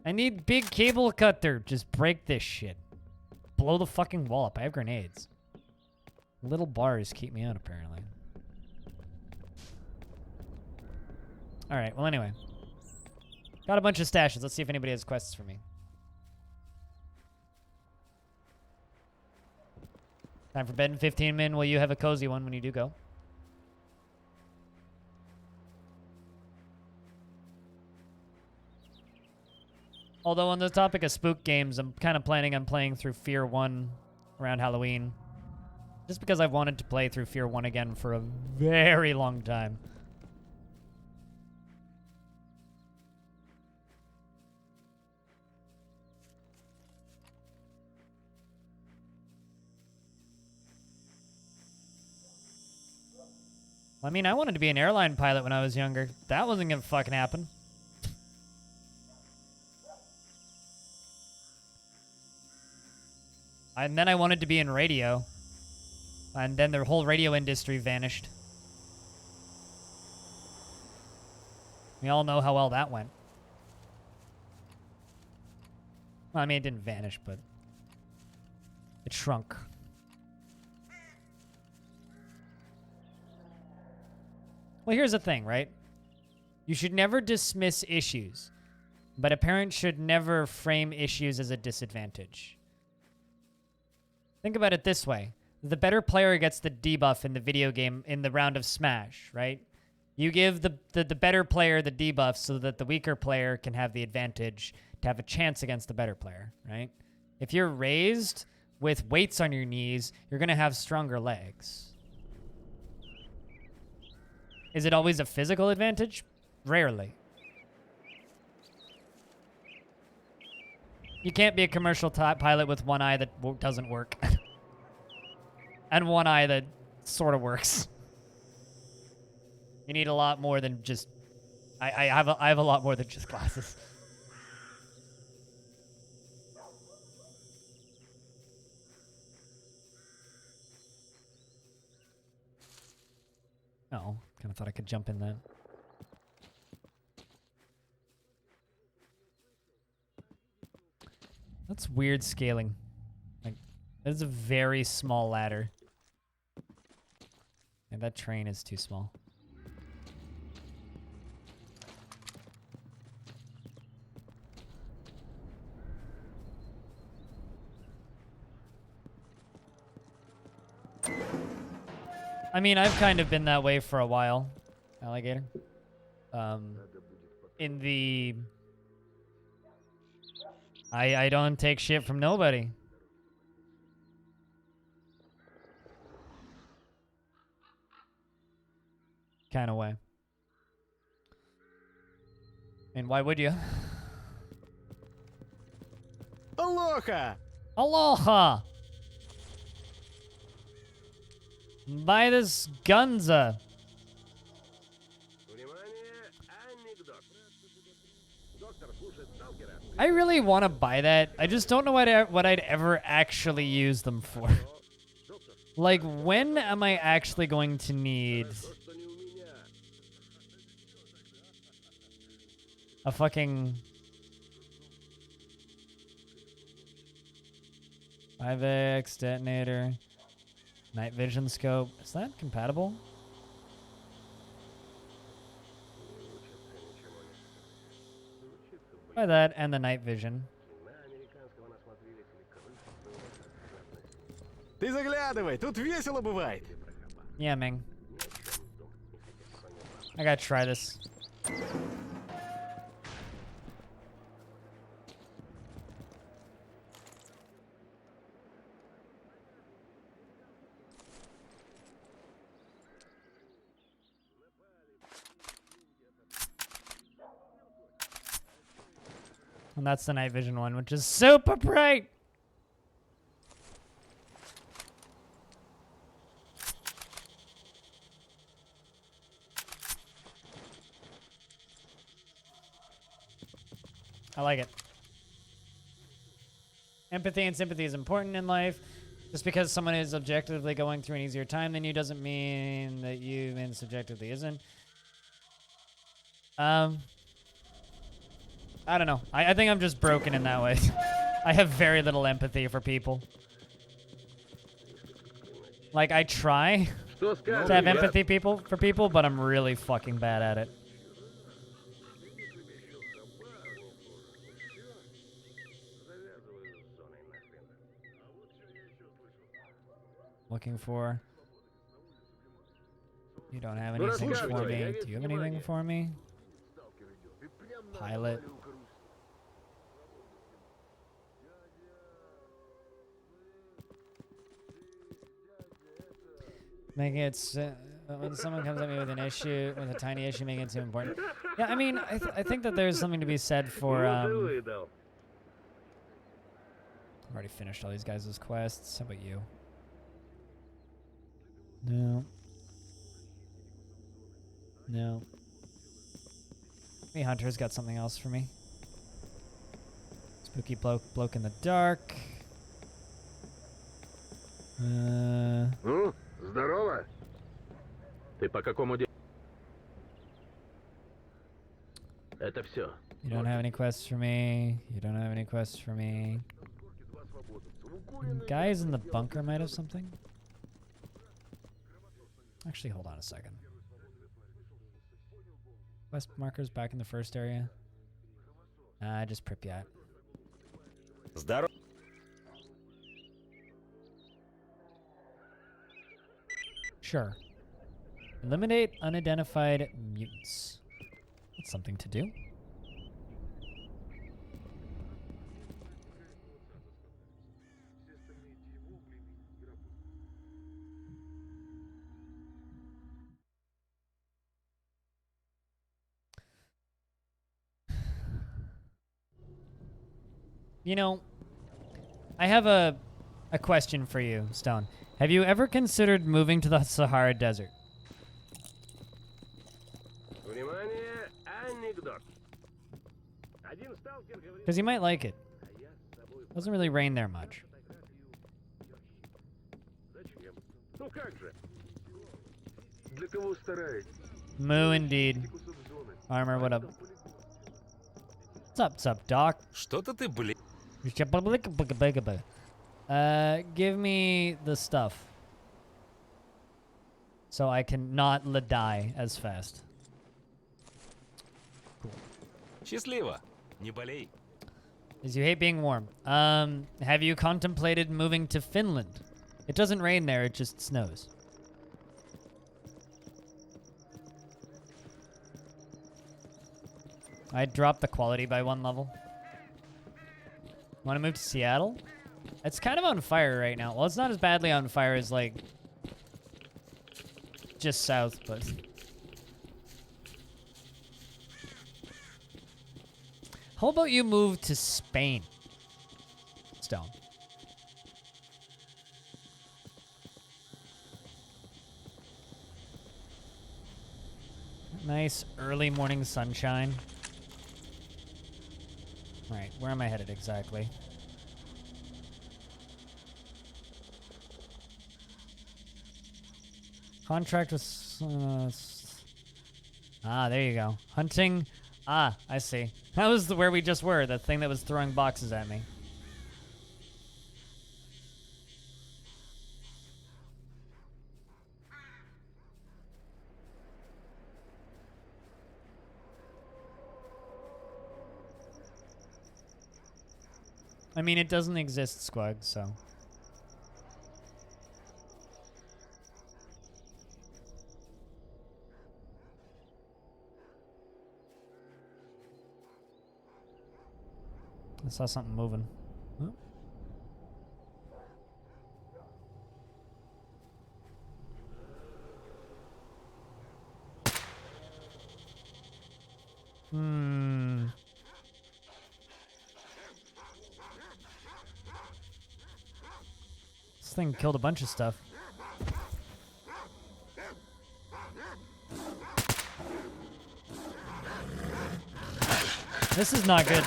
I need big cable cutter. Just break this shit. Blow the fucking wall up. I have grenades. Little bars keep me out, apparently. Alright, well anyway. Got a bunch of stashes. Let's see if anybody has quests for me. Time for bed in 15 min. Will you have a cozy one when you do go? Although on the topic of spook games, I'm kind of planning on playing through Fear 1 around Halloween. Just because I've wanted to play through Fear 1 again for a very long time. I mean, I wanted to be an airline pilot when I was younger. That wasn't gonna fucking happen. And then I wanted to be in radio. And then the whole radio industry vanished. We all know how well that went. Well, I mean, it didn't vanish, but it shrunk. Well, here's the thing, right? You should never dismiss issues, but a parent should never frame issues as a disadvantage. Think about it this way. The better player gets the debuff in the video game in the round of Smash, right? You give the better player the debuff so that the weaker player can have the advantage to have a chance against the better player, right? If you're raised with weights on your knees, you're going to have stronger legs. Is it always a physical advantage? Rarely. You can't be a commercial pilot with one eye that doesn't work. And one eye that sort of works. You need a lot more than just... I have a lot more than just glasses. Oh, kind of thought I could jump in that. That's weird scaling. Like, that is a very small ladder. And that train is too small. I mean, I've kind of been that way for a while, alligator. In the... I don't take shit from nobody. Kind of way. And why would you? Aloha! Aloha! Buy this Gunza. Внимание, анекдот. Доктор слушает Сталкера. I really want to buy that. I just don't know what I'd ever actually use them for. Like, when am I actually going to need То, что не у меня. a fucking 5X detonator, night vision scope? Is that compatible? Buy that and the night vision. На американского насмотрелись или крыс. Ты заглядывай, тут весело бывает. Yeah, Ming. I gotta try this. And that's the night vision one, which is super bright. I like it. Empathy and sympathy is important in life. Just because someone is objectively going through an easier time than you doesn't mean that you mean subjectively isn't. I don't know. I think I'm just broken in that way. I have very little empathy for people. Like, I try Что to скажешь, have брат? empathy for people, but I'm really fucking bad at it. Looking for. You don't have Ну, anything for рассказывай, я me. весь Do you have anything внимание. for me? Pilot. Making it when someone comes at me with an issue, with a tiny issue, making it too important. Yeah, I mean, I think that there's something to be said for. Ну, ты выдал. I've already finished all these guys' quests. How about you? No. No. Hey, Hunter's got something else for me. Spooky bloke in the dark. Ну, здорово. Ты по какому делу? Это все. You don't have any quests for me. You don't have any quests for me. Guys in the bunker might have something. Actually, hold on a second. Quest markers back in the first area. Just Pripyat. Здорово. Sure. Eliminate unidentified mutants. That's something to do. You know, I have a question for you, Stone. Have you ever considered moving to the Sahara Desert? Внимание, анекдот. Один сталкер говорит, Because you might like it. а я с собой Doesn't really rain there much. зачем? Ну как же? Для кого стараетесь? Moo indeed. Кусок зоны. Armor, what up? What's up, Doc? Что-то ты, блин. Give me the stuff. So I can not die as fast. Счастливо. Не болей. Because you hate being warm. Have you contemplated moving to Finland? It doesn't rain there, it just snows. I dropped the quality by 1 level. Want to move to Seattle? It's kind of on fire right now. Well, it's not as badly on fire as, like, just south, but... How about you move to Spain, Stone? Nice early morning sunshine. All right, where am I headed exactly? Contract with... there you go. Hunting... I see. That was where we just were, the thing that was throwing boxes at me. I mean, it doesn't exist, Squug, so... I saw something moving. Oh. This thing killed a bunch of stuff. This is not good.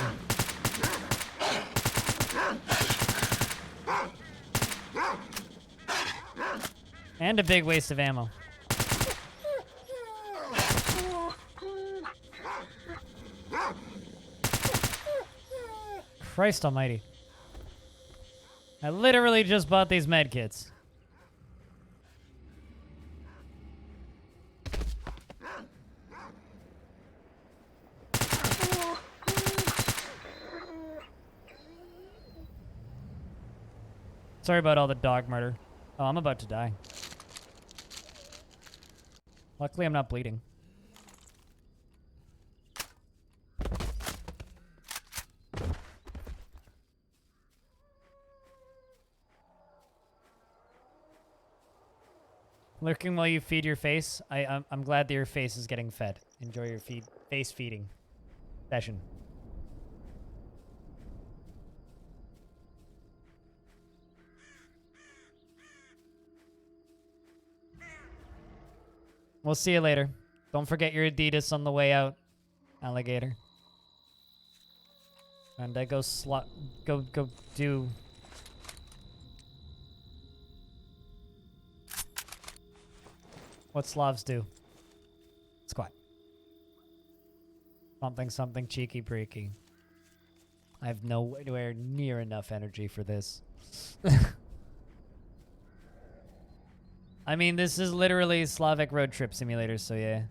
And a big waste of ammo. Christ almighty. I literally just bought these med kits. Sorry about all the dog murder. Oh, I'm about to die. Luckily, I'm not bleeding. Lurking while you feed your face. I'm glad that your face is getting fed. Enjoy your face feeding session. We'll see you later. Don't forget your Adidas on the way out, alligator. And I go do. What Slavs do. Squat. Something cheeky breaky. I have nowhere near enough energy for this. I mean, this is literally Slavic road trip simulator, so yeah.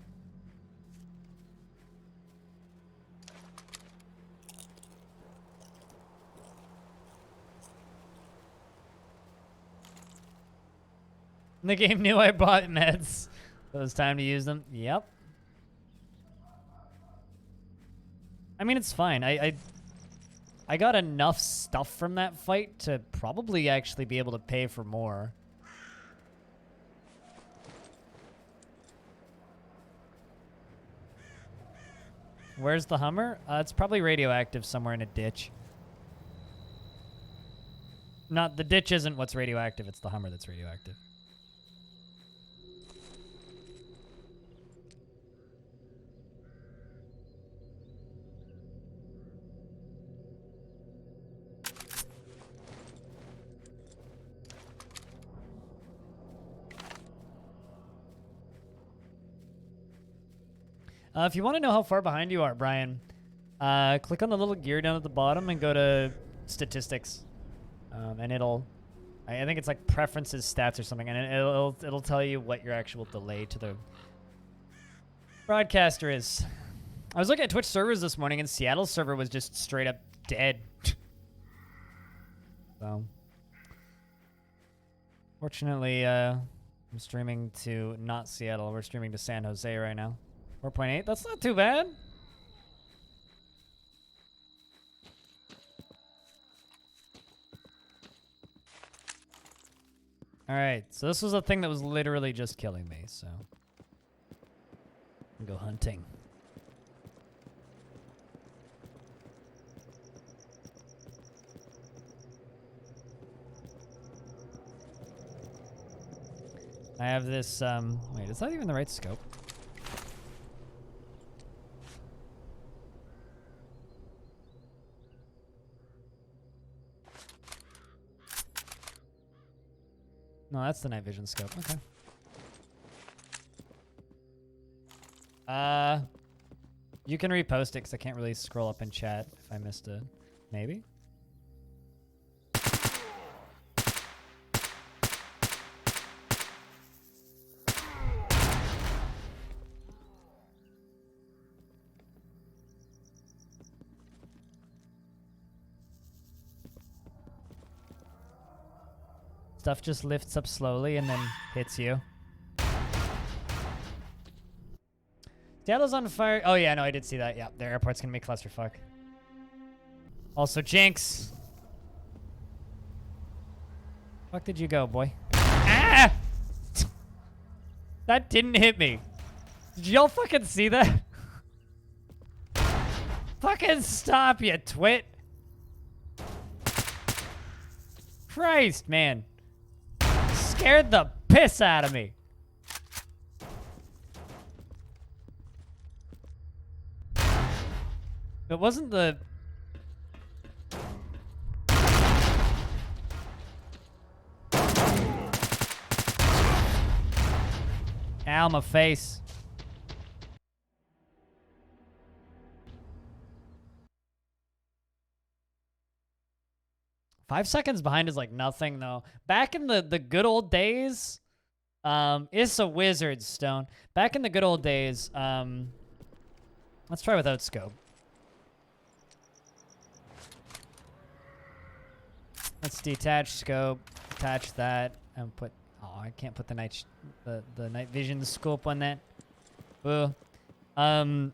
The game knew I bought meds. So it was time to use them. Yep. I mean, it's fine. I got enough stuff from that fight to probably actually be able to pay for more. Where's the Hummer? It's probably radioactive somewhere in a ditch. Not the ditch isn't what's radioactive, it's the Hummer that's radioactive. If you want to know how far behind you are, Brian, click on the little gear down at the bottom and go to statistics, and I think it's like preferences, stats, or something, and it'll tell you what your actual delay to the broadcaster is. I was looking at Twitch servers this morning, and Seattle's server was just straight up dead. So, fortunately, I'm streaming to not Seattle. We're streaming to San Jose right now. 4.8, that's not too bad. Alright, so this was a thing that was literally just killing me, so. I'll go hunting. I have this, wait, is that even the right scope? No, that's the night vision scope. Okay. You can repost it because I can't really scroll up in chat if I missed it. Maybe? Stuff just lifts up slowly and then hits you. Seattle's on fire. Oh, yeah, no, I did see that. Yeah, their airport's gonna be clusterfuck. Also, Jinx. Fuck did you go, boy? Ah! That didn't hit me. Did y'all fucking see that? Fucking stop, you twit. Christ, man. scared the piss out of me. It wasn't the... Ow, my face. Five seconds behind is like nothing, though. Back in the good old days, it's a wizard, Stone. Back in the good old days, let's try without scope. Let's detach scope, attach that, and put... Oh, I can't put the night vision scope on that. Boo. Back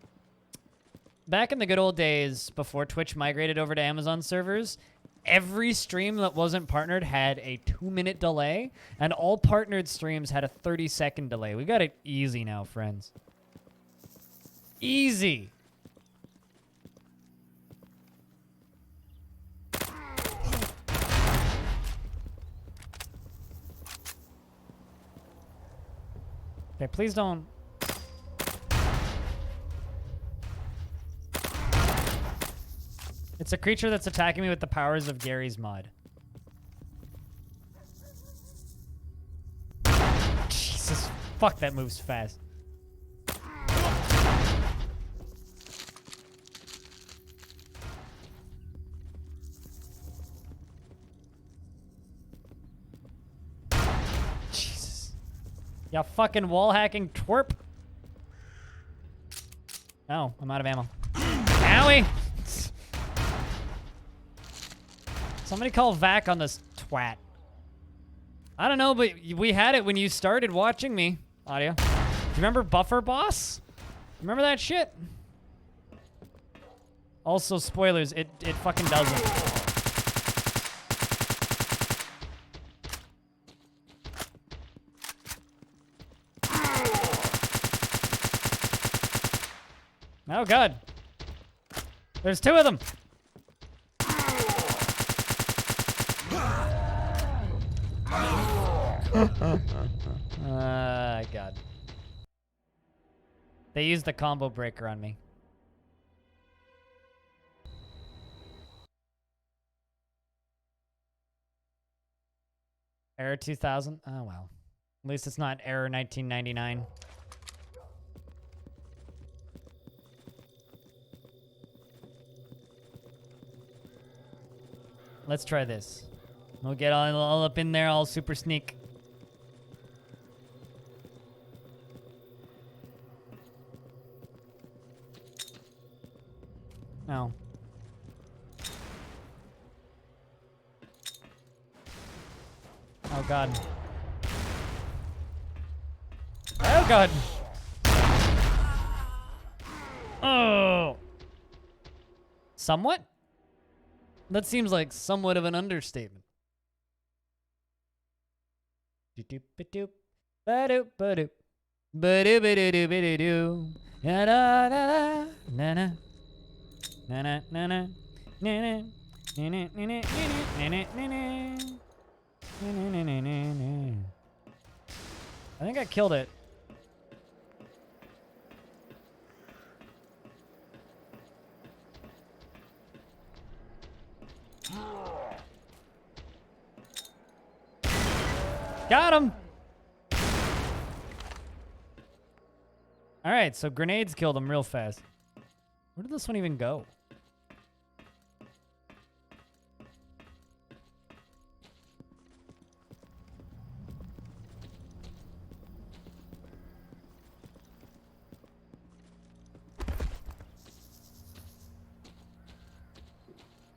in the good old days, before Twitch migrated over to Amazon servers, every stream that wasn't partnered had a 2-minute delay, and all partnered streams had a 30-second delay. We got it easy now, friends. Easy. Okay, please don't. It's a creature that's attacking me with the powers of Gary's mod. Jesus, fuck, that moves fast. Jesus. Ya fucking wall hacking twerp. Oh, I'm out of ammo. Owie! Somebody call Vac on this twat. I don't know, but we had it when you started watching me. Audio. Do you remember Buffer Boss? Remember that shit? Also, spoilers, it fucking doesn't. Oh, God. There's 2 of them. God. They used the combo breaker on me. Error 2000? Oh, well. At least it's not error 1999. Let's try this. We'll get all up in there, all super sneak. No. Oh, God. Oh, God. Oh. Somewhat? That seems like somewhat of an understatement. Doop doop ba-doop ba-doop ba-doop ba-doop ba-doop na na na na na na na na na na. I think I killed it. Got him! Alright, so grenades killed him real fast. Where did this one even go?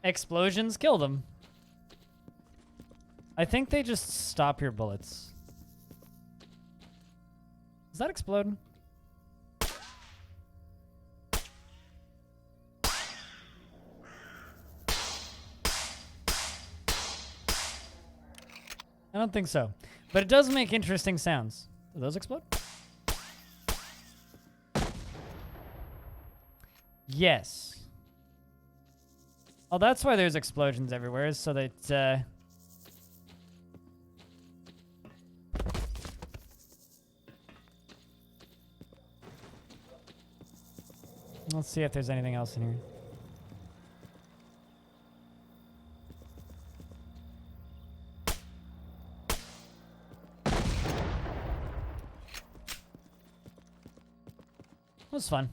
Explosions killed him. I think they just stop your bullets. Does that explode? I don't think so. But it does make interesting sounds. Do those explode? Yes. Oh, that's why there's explosions everywhere, so that, Let's see if there's anything else in here. It was fun.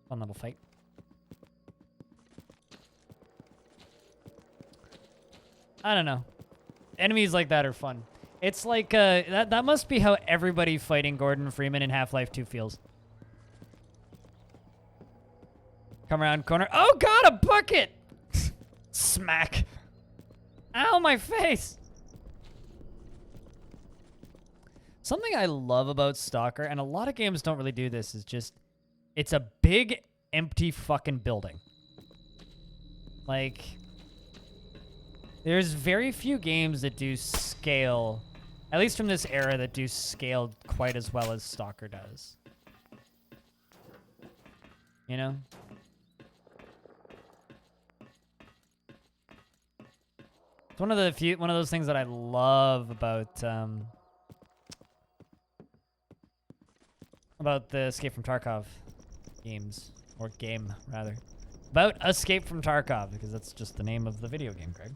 Fun little fight. I don't know. Enemies like that are fun. It's like, that must be how everybody fighting Gordon Freeman in Half-Life 2 feels. Come around corner. Oh god, a bucket! Smack. Ow, my face! Something I love about Stalker, and a lot of games don't really do this, is just, it's a big, empty fucking building. Like, there's very few games that do scale, at least from this era, that do scale quite as well as Stalker does. You know? It's one of those things that I love about the Escape from Tarkov games, or game rather. About Escape from Tarkov, because that's just the name of the video game, Craig.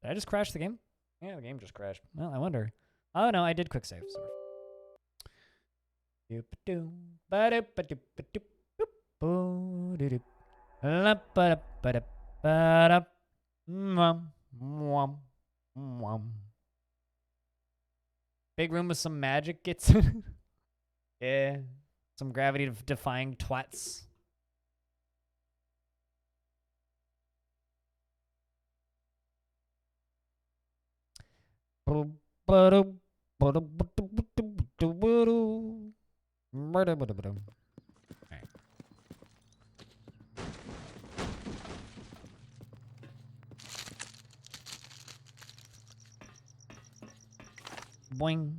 Did I just crash the game? Yeah, the game just crashed. Well, I wonder. Oh no, I did quick save. So. Big room with some magic gets in. Yeah. Some gravity-defying twats. Boing.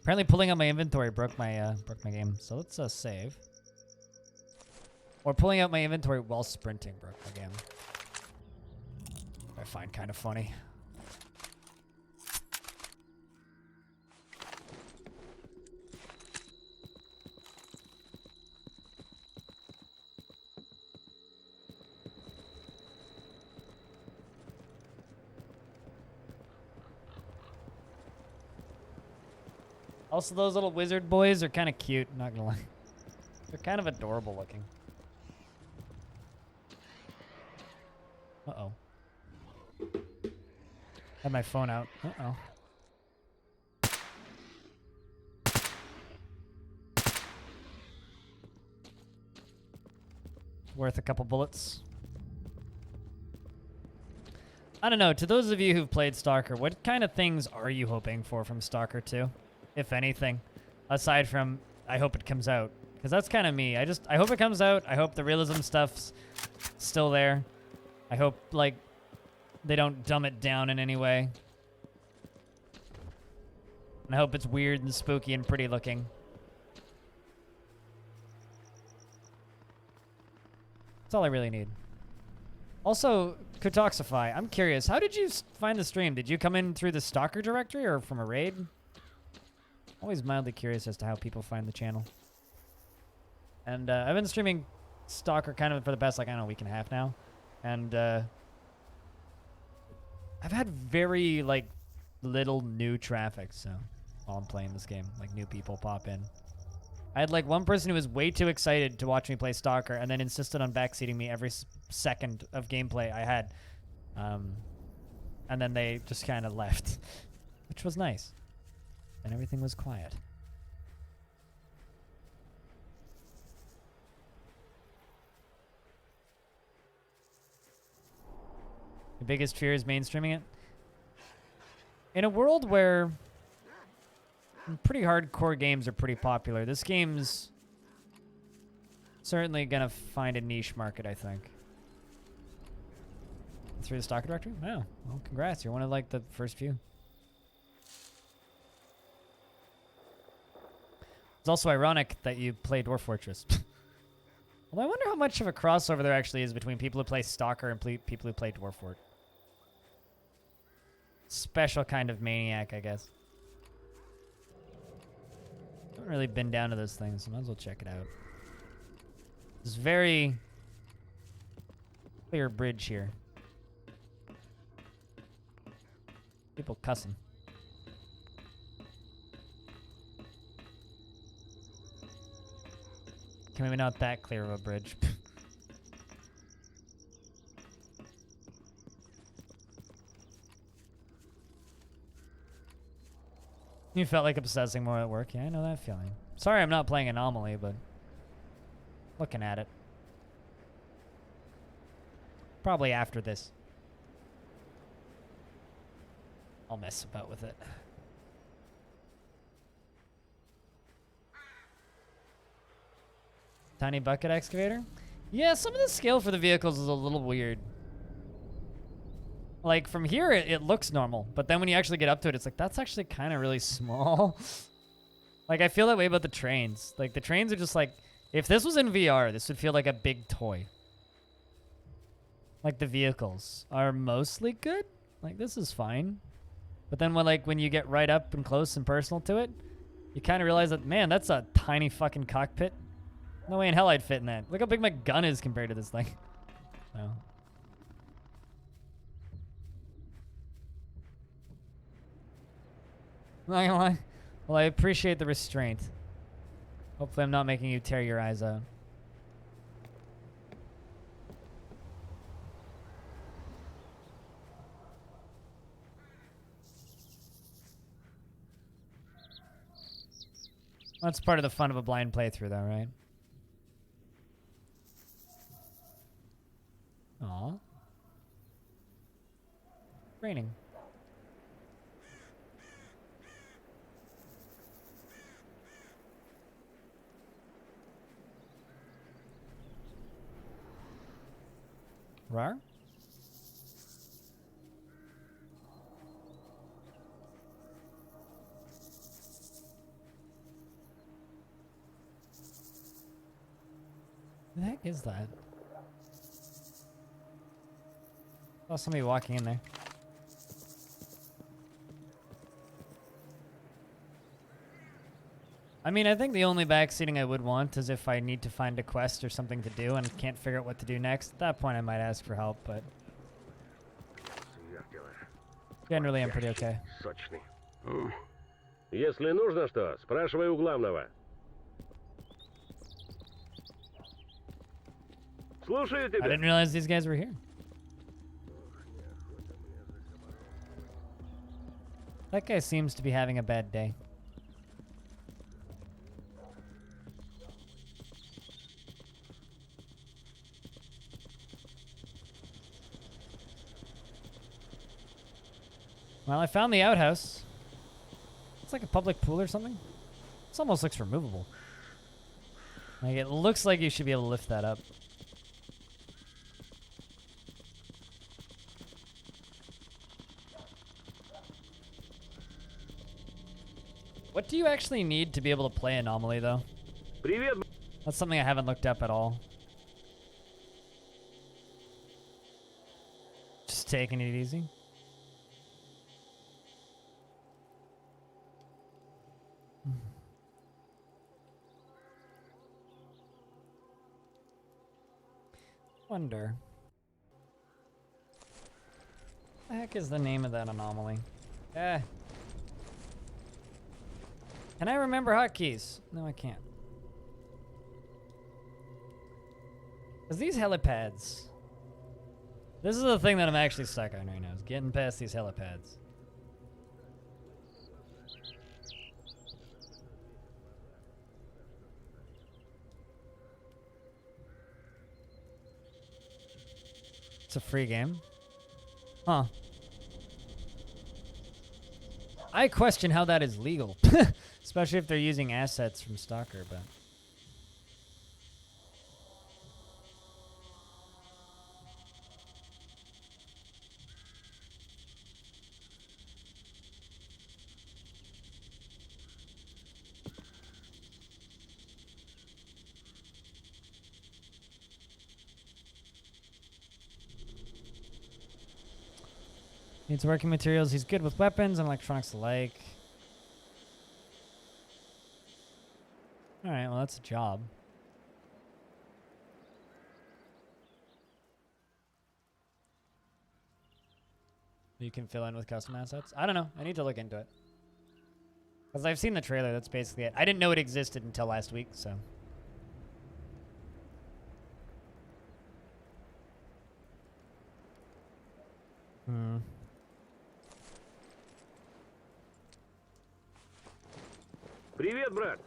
Apparently pulling out my inventory broke my game. So let's save. Or pulling out my inventory while sprinting broke my game. I find kind of funny. Also, those little wizard boys are kind of cute, not gonna lie. They're kind of adorable looking. Uh-oh. Had my phone out. Uh-oh. Worth a couple bullets. I don't know, to those of you who've played Stalker, what kind of things are you hoping for from Stalker 2? If anything, aside from, I hope it comes out. Because that's kind of me. I hope it comes out. I hope the realism stuff's still there. I hope, like, they don't dumb it down in any way. And I hope it's weird and spooky and pretty looking. That's all I really need. Also, Kotoxify, I'm curious, how did you find the stream? Did you come in through the Stalker directory or from a raid? Always mildly curious as to how people find the channel. And I've been streaming Stalker kind of for the past, like, I don't know, week and a half now. And I've had very, like, little new traffic, so while I'm playing this game, like, new people pop in. I had, like, one person who was way too excited to watch me play Stalker and then insisted on backseating me every second of gameplay I had. And then they just kind of left, which was nice. And everything was quiet. Your biggest fear is mainstreaming it? In a world where pretty hardcore games are pretty popular, this game's certainly gonna find a niche market, I think. Through the Stalker directory? Oh, well, congrats. You're one of, like, the first few. It's also ironic that you play Dwarf Fortress. Well, I wonder how much of a crossover there actually is between people who play Stalker and people who play Dwarf Fort. Special kind of maniac, I guess. Haven't really been down to this thing, so might as well check it out. This very clear bridge here. People cussing. Okay, maybe not that clear of a bridge. You felt like obsessing more at work. Yeah, I know that feeling. Sorry I'm not playing Anomaly, but looking at it. Probably after this. I'll mess about with it. Tiny bucket excavator? Yeah, some of the scale for the vehicles is a little weird. Like, from here, it looks normal. But then when you actually get up to it, it's like, that's actually kind of really small. Like, I feel that way about the trains. Like, the trains are just like, if this was in VR, this would feel like a big toy. Like, the vehicles are mostly good. Like, this is fine. But then when you get right up and close and personal to it, you kind of realize that, man, that's a tiny fucking cockpit. No way in hell I'd fit in that. Look how big my gun is compared to this thing. No. Not gonna lie. Well, I appreciate the restraint. Hopefully I'm not making you tear your eyes out. That's part of the fun of a blind playthrough, though, right? Aw. Raining. Rar? Who the heck is that? Oh, somebody walking in there. I mean, I think the only backseating I would want is if I need to find a quest or something to do and can't figure out what to do next. At that point, I might ask for help, but generally, I'm pretty okay. Сочный. Если нужно что, спрашивай у главного. Слушаю I тебя. didn't realize these guys were here. That guy seems to be having a bad day. Well, I found the outhouse. It's like a public pool or something. This almost looks removable. Like, it looks like you should be able to lift that up. What do you actually need to be able to play Anomaly, though? Привет. That's something I haven't looked up at all. Just taking it easy. Wonder. What the heck is the name of that anomaly? Eh. Can I remember hotkeys? No, I can't. Because these helipads. This is the thing that I'm actually stuck on right now, is getting past these helipads. It's a free game. Huh. I question how that is legal. Especially if they're using assets from Stalker, but... Needs working materials. He's good with weapons and electronics alike. that's a job. You can fill in with custom assets. I don't know. I need to look into it. Because I've seen the trailer. That's basically it. I didn't know it existed until last week, so. Hmm. Привет, брат.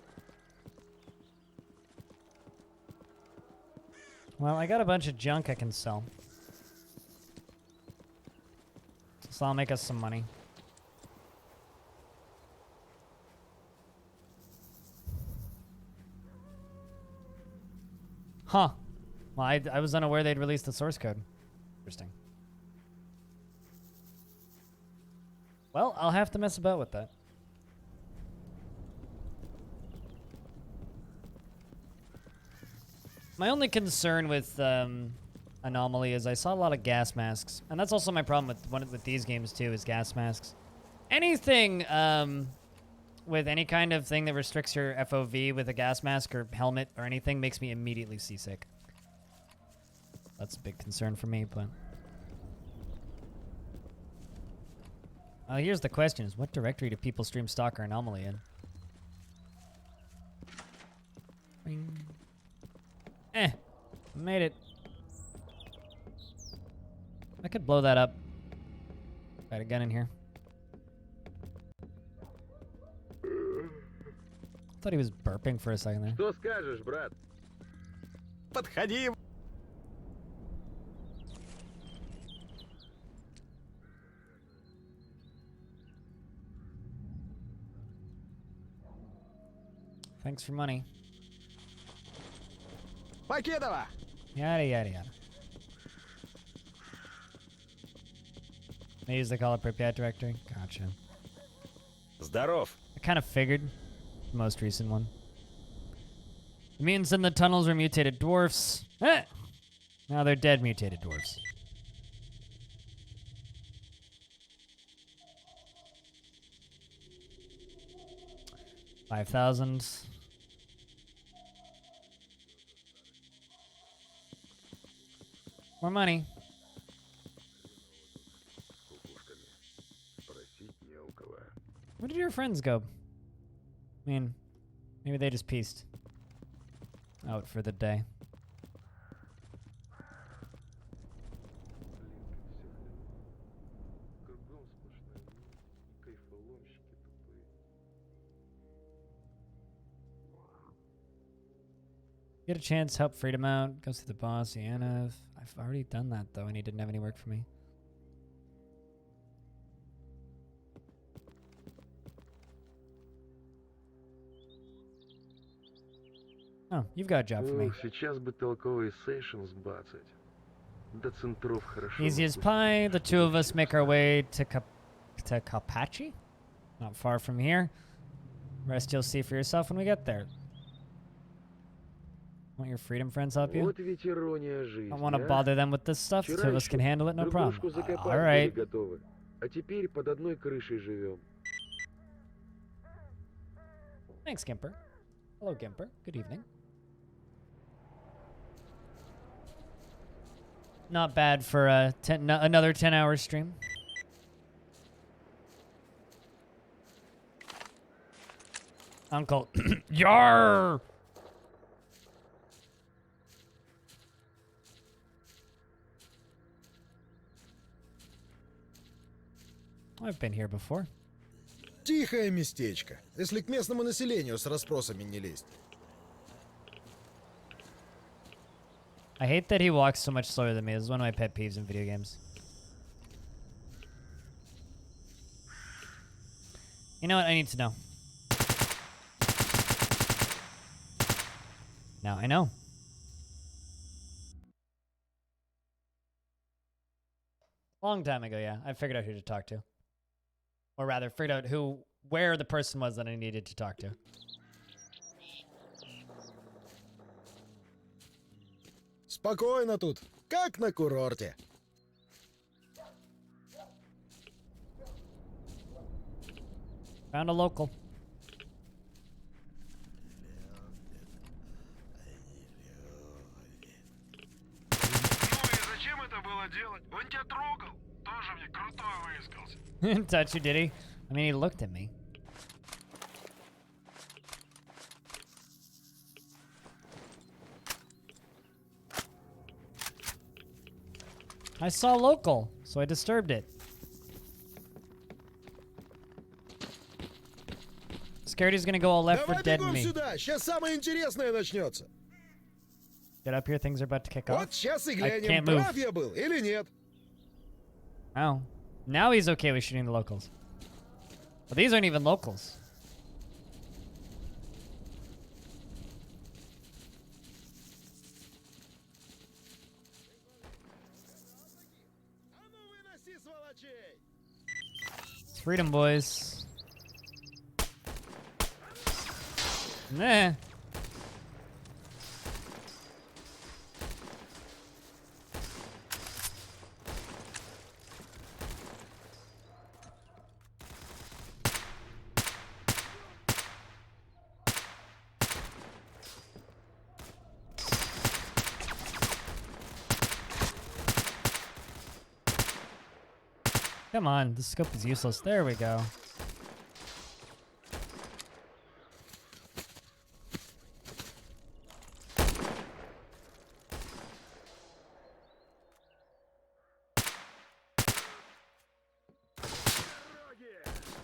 Well, I got a bunch of junk I can sell. So I'll make us some money. Huh. Well, I was unaware they'd released the source code. Interesting. Well, I'll have to mess about with that. My only concern with Anomaly is I saw a lot of gas masks. And that's also my problem with these games too, is gas masks. Anything with any kind of thing that restricts your FOV with a gas mask or helmet or anything makes me immediately seasick. That's a big concern for me, but... here's the question, is what directory do people stream Stalker Anomaly in? Bing. Made it. I could blow that up. Got a gun in here. Thought he was burping for a second there. Что скажешь, брат? Подходи. Thanks for money. Покедова. Yada, yada, yada. They use the call it Pripyat directory. Gotcha. Здоров. I kind of figured. The most recent one. The mutants in the tunnels were mutated dwarfs. Now they're dead mutated dwarfs. $5,000. More money. Спросить не у кого. Where did your friends go? I mean, maybe they just pieced out for the day. Кругом сплошная и кайфоломщики тупые. Get a chance, help Freedom out, go see the boss, Yanov. I've already done that though, and he didn't have any work for me. Oh, you've got a job for me. Ох, сейчас бы толковый сейшн сбацать. До центров хорошо. Easy as pie. The two of us make our way to Kapachi? Not far from here. Rest you'll see for yourself when we get there. Want your freedom friends help you? Вот ведь ирония жизни. Don't want to bother them with this stuff. The two of us can handle it, no problem. Друг дружку закопать All right. были готовы. А теперь под одной крышей живем. Thanks, Gimper. Hello, Gimper. Good evening. Not bad for another 10-hour stream. Uncle. Yar! I've been here before. Тихое местечко, если к местному населению с расспросами не лезть. I hate that he walks so much slower than me. This is one of my pet peeves in video games. You know what? I need to know. Now I know. Long time ago, yeah. I figured out who to talk to. Or rather, figured out where the person was that I needed to talk to. Спокойно тут, как на курорте. Found a local. было делать? Он тебя трогал? Тоже мне крутой выискался. Touch you, did he? I mean, he looked at me. I saw local, so I disturbed it. Scared he's gonna go all left for Давай dead бегом me. сюда, сейчас самое интересное начнется. Get up here, things are about to kick off. Вот сейчас и can't глянем, move. прав я был или нет. Oh. Now he's okay with shooting the locals. But these aren't even locals. А ну выноси, сволочей! It's freedom, boys. Nah. Come on, the scope is useless. There we go.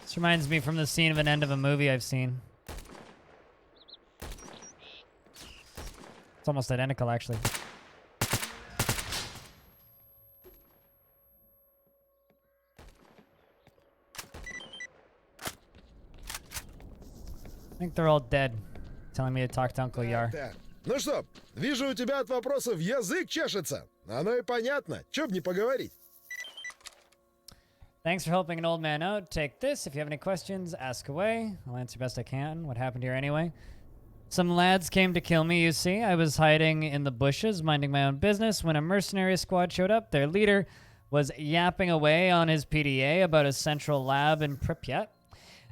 This reminds me from the scene of an end of a movie I've seen. It's almost identical, actually. I think they're all dead. Telling me to talk to Uncle.e.r. Так. Ну что, вижу, у тебя от вопросов язык чешется. Оно и понятно. Чё б не поговорить? Thanks for helping an old man out. Take this. If you have any questions, ask away. I'll answer best I can. What happened here anyway? Some lads came to kill me, you see. I was hiding in the bushes, minding my own business, when a mercenary squad showed up. Their leader was yapping away on his PDA about a central lab in Pripyat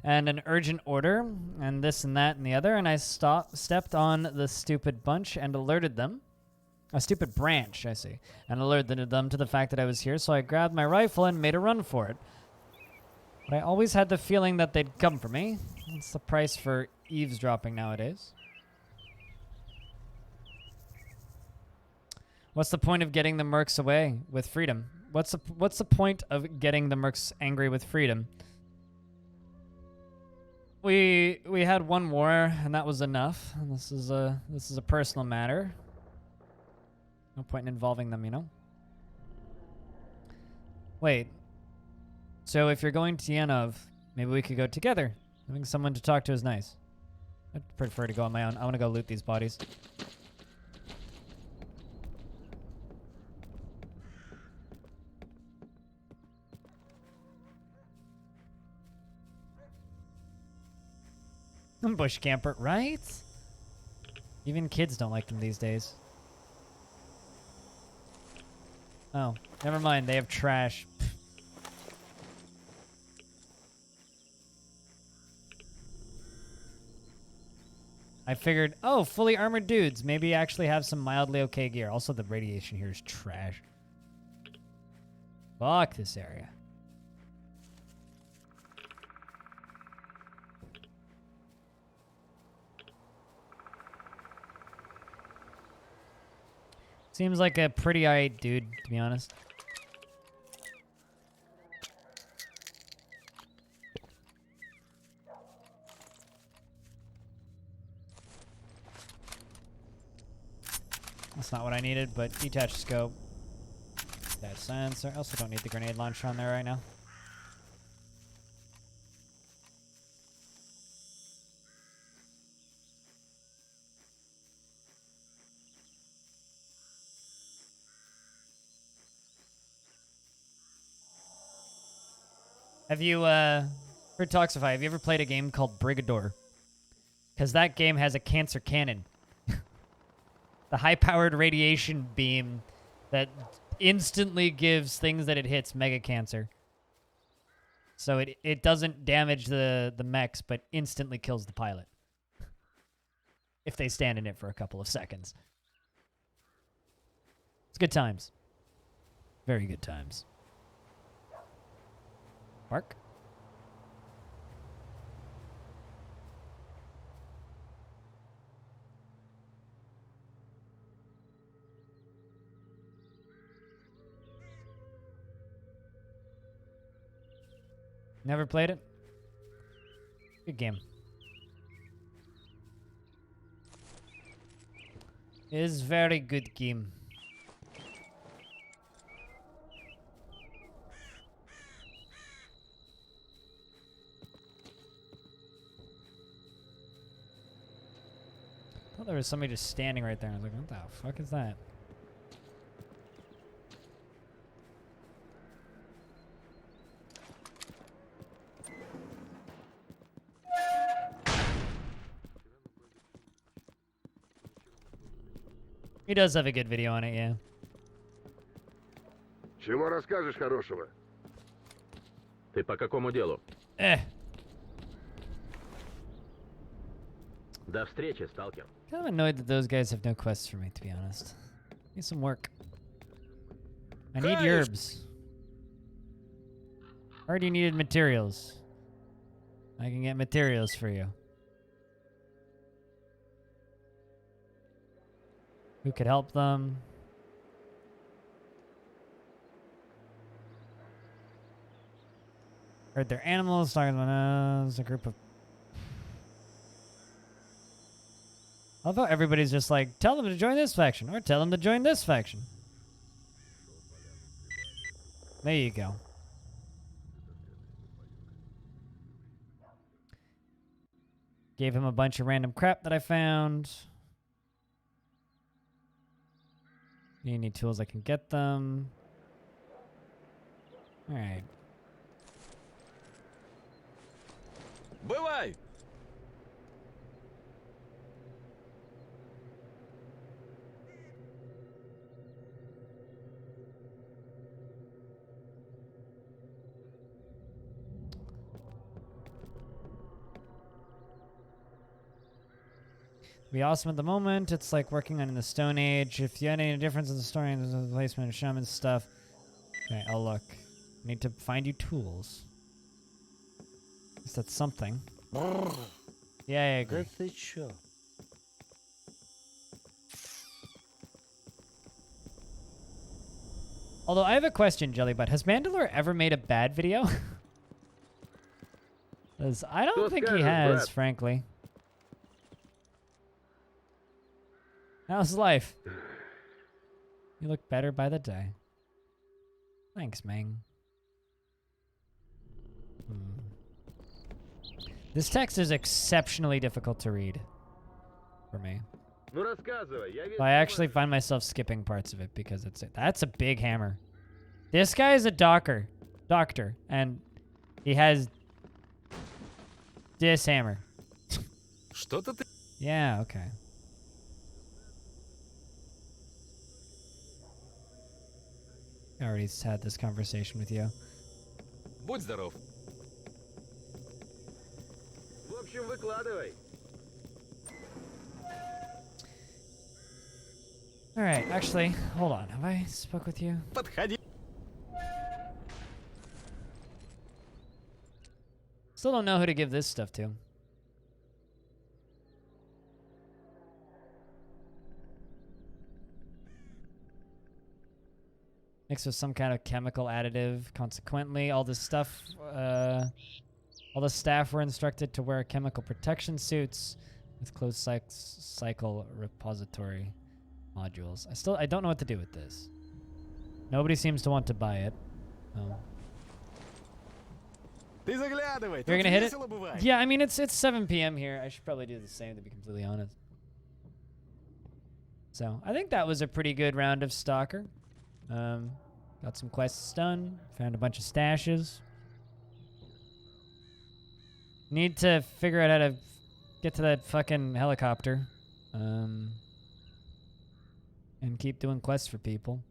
and an urgent order, and this and that and the other, and I stepped on the stupid bunch and alerted them. A stupid branch, I see, and alerted them to the fact that I was here, so I grabbed my rifle and made a run for it. But I always had the feeling that they'd come for me. It's the price for eavesdropping nowadays. What's the point of getting the mercs away with freedom? What's the point of getting the mercs angry with freedom? We had one war and that was enough. And this is a personal matter. No point in involving them, you know? Wait. So if you're going to Yanov, maybe we could go together. Having someone to talk to is nice. I'd prefer to go on my own. I want to go loot these bodies. Bush camper, right? Even kids don't like them these days. Oh, never mind. They have trash. I figured, oh, fully armored dudes. Maybe actually have some mildly okay gear. Also, the radiation here is trash. Fuck this area. Seems like a pretty alright dude, to be honest. That's not what I needed, but detached scope. Detached sensor. I also don't need the grenade launcher on there right now. Have you, for Toxify, have you ever played a game called Brigador? Because that game has a cancer cannon. The high-powered radiation beam that instantly gives things that it hits mega cancer. So it doesn't damage the mechs, but instantly kills the pilot. If they stand in it for a couple of seconds. It's good times. Very good times. Bark. Never played it? Good game. Is very good game. I thought there was somebody just standing right there. I was like, what the fuck is that? He does have a good video on it, yeah. Чего расскажешь хорошего? Ты по какому делу? До встречи, сталкер. Kind of annoyed that those guys have no quests for me, to be honest. Need some work. I need yerbs. Already needed materials. I can get materials for you. Who could help them? Heard their animals, talking about us, a group of... I love how everybody's just like, tell them to join this faction, or tell them to join this faction. There you go. Gave him a bunch of random crap that I found. You need tools, I can get them. Alright. Бывай! Be awesome at the moment. It's like working on in the Stone Age. If you had any difference in the story and the placement of shaman stuff. Okay, I'll look. I need to find you tools. At least that's something. Yeah, I agree. Although I have a question, Jellybutt. Has Mandalore ever made a bad video? 'Cause I don't think he has, frankly. How's life? You look better by the day. Thanks, Ming. This text is exceptionally difficult to read for me. Ну рассказывай, я весь I actually find myself skipping parts of it because that's a big hammer. This guy is a doctor, and he has this hammer. Что-то ты... Yeah, okay. I already had this conversation with you. Будь здоров. В общем, выкладывай. Alright, actually, hold on. Have I spoke with you? Подходи. Still don't know who to give this stuff to. Mixed with some kind of chemical additive. Consequently, all this stuff, all the staff were instructed to wear chemical protection suits with closed cycle repository modules. I don't know what to do with this. Nobody seems to want to buy it. Oh. Ты заглядывай. You're gonna hit it? Весело бывает. Yeah, I mean, it's 7 p.m. here. I should probably do the same, to be completely honest. So, I think that was a pretty good round of Stalker. Got some quests done. Found a bunch of stashes. Need to figure out how to get to that fucking helicopter. And keep doing quests for people.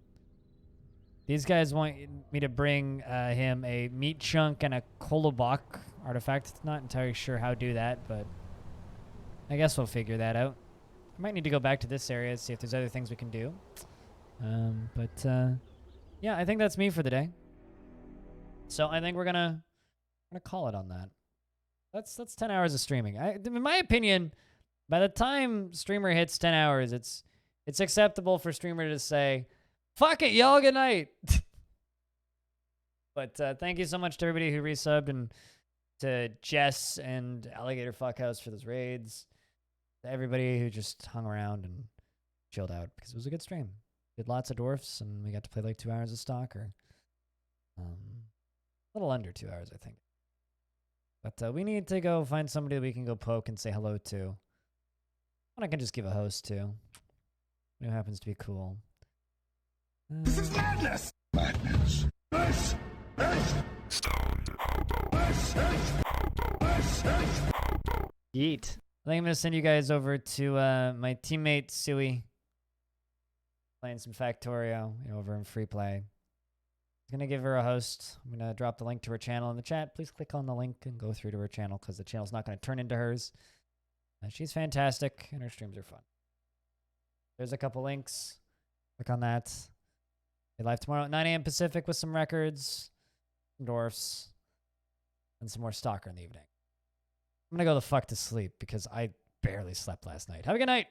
These guys want me to bring him a meat chunk and a kolobok artifact. Not entirely sure how to do that, but I guess we'll figure that out. I might need to go back to this area to see if there's other things we can do. yeah, I think that's me for the day. So I think we're gonna call it on that. That's 10 hours of streaming. In my opinion, by the time streamer hits 10 hours, it's acceptable for streamer to say, "Fuck it, y'all, good night." But thank you so much to everybody who resubbed, and to Jess and Alligator Fuckhouse for those raids. To everybody who just hung around and chilled out, because it was a good stream. Did lots of dwarfs, and we got to play like 2 hours of Stalker. A little under 2 hours, I think. But we need to go find somebody that we can go poke and say hello to. One I can just give a host to. Who happens to be cool. This is madness! Madness. This is Stone Hobo. This is Hobo. This is Hobo. Yeet. I think I'm going to send you guys over to my teammate, Suey. Playing some Factorio over in free play. I'm going to give her a host. I'm going to drop the link to her channel in the chat. Please click on the link and go through to her channel, because the channel's not going to turn into hers. She's fantastic, and her streams are fun. There's a couple links. Click on that. They live tomorrow at 9 a.m. Pacific with some records, some dwarfs, and some more Stalker in the evening. I'm going to go the fuck to sleep because I barely slept last night. Have a good night.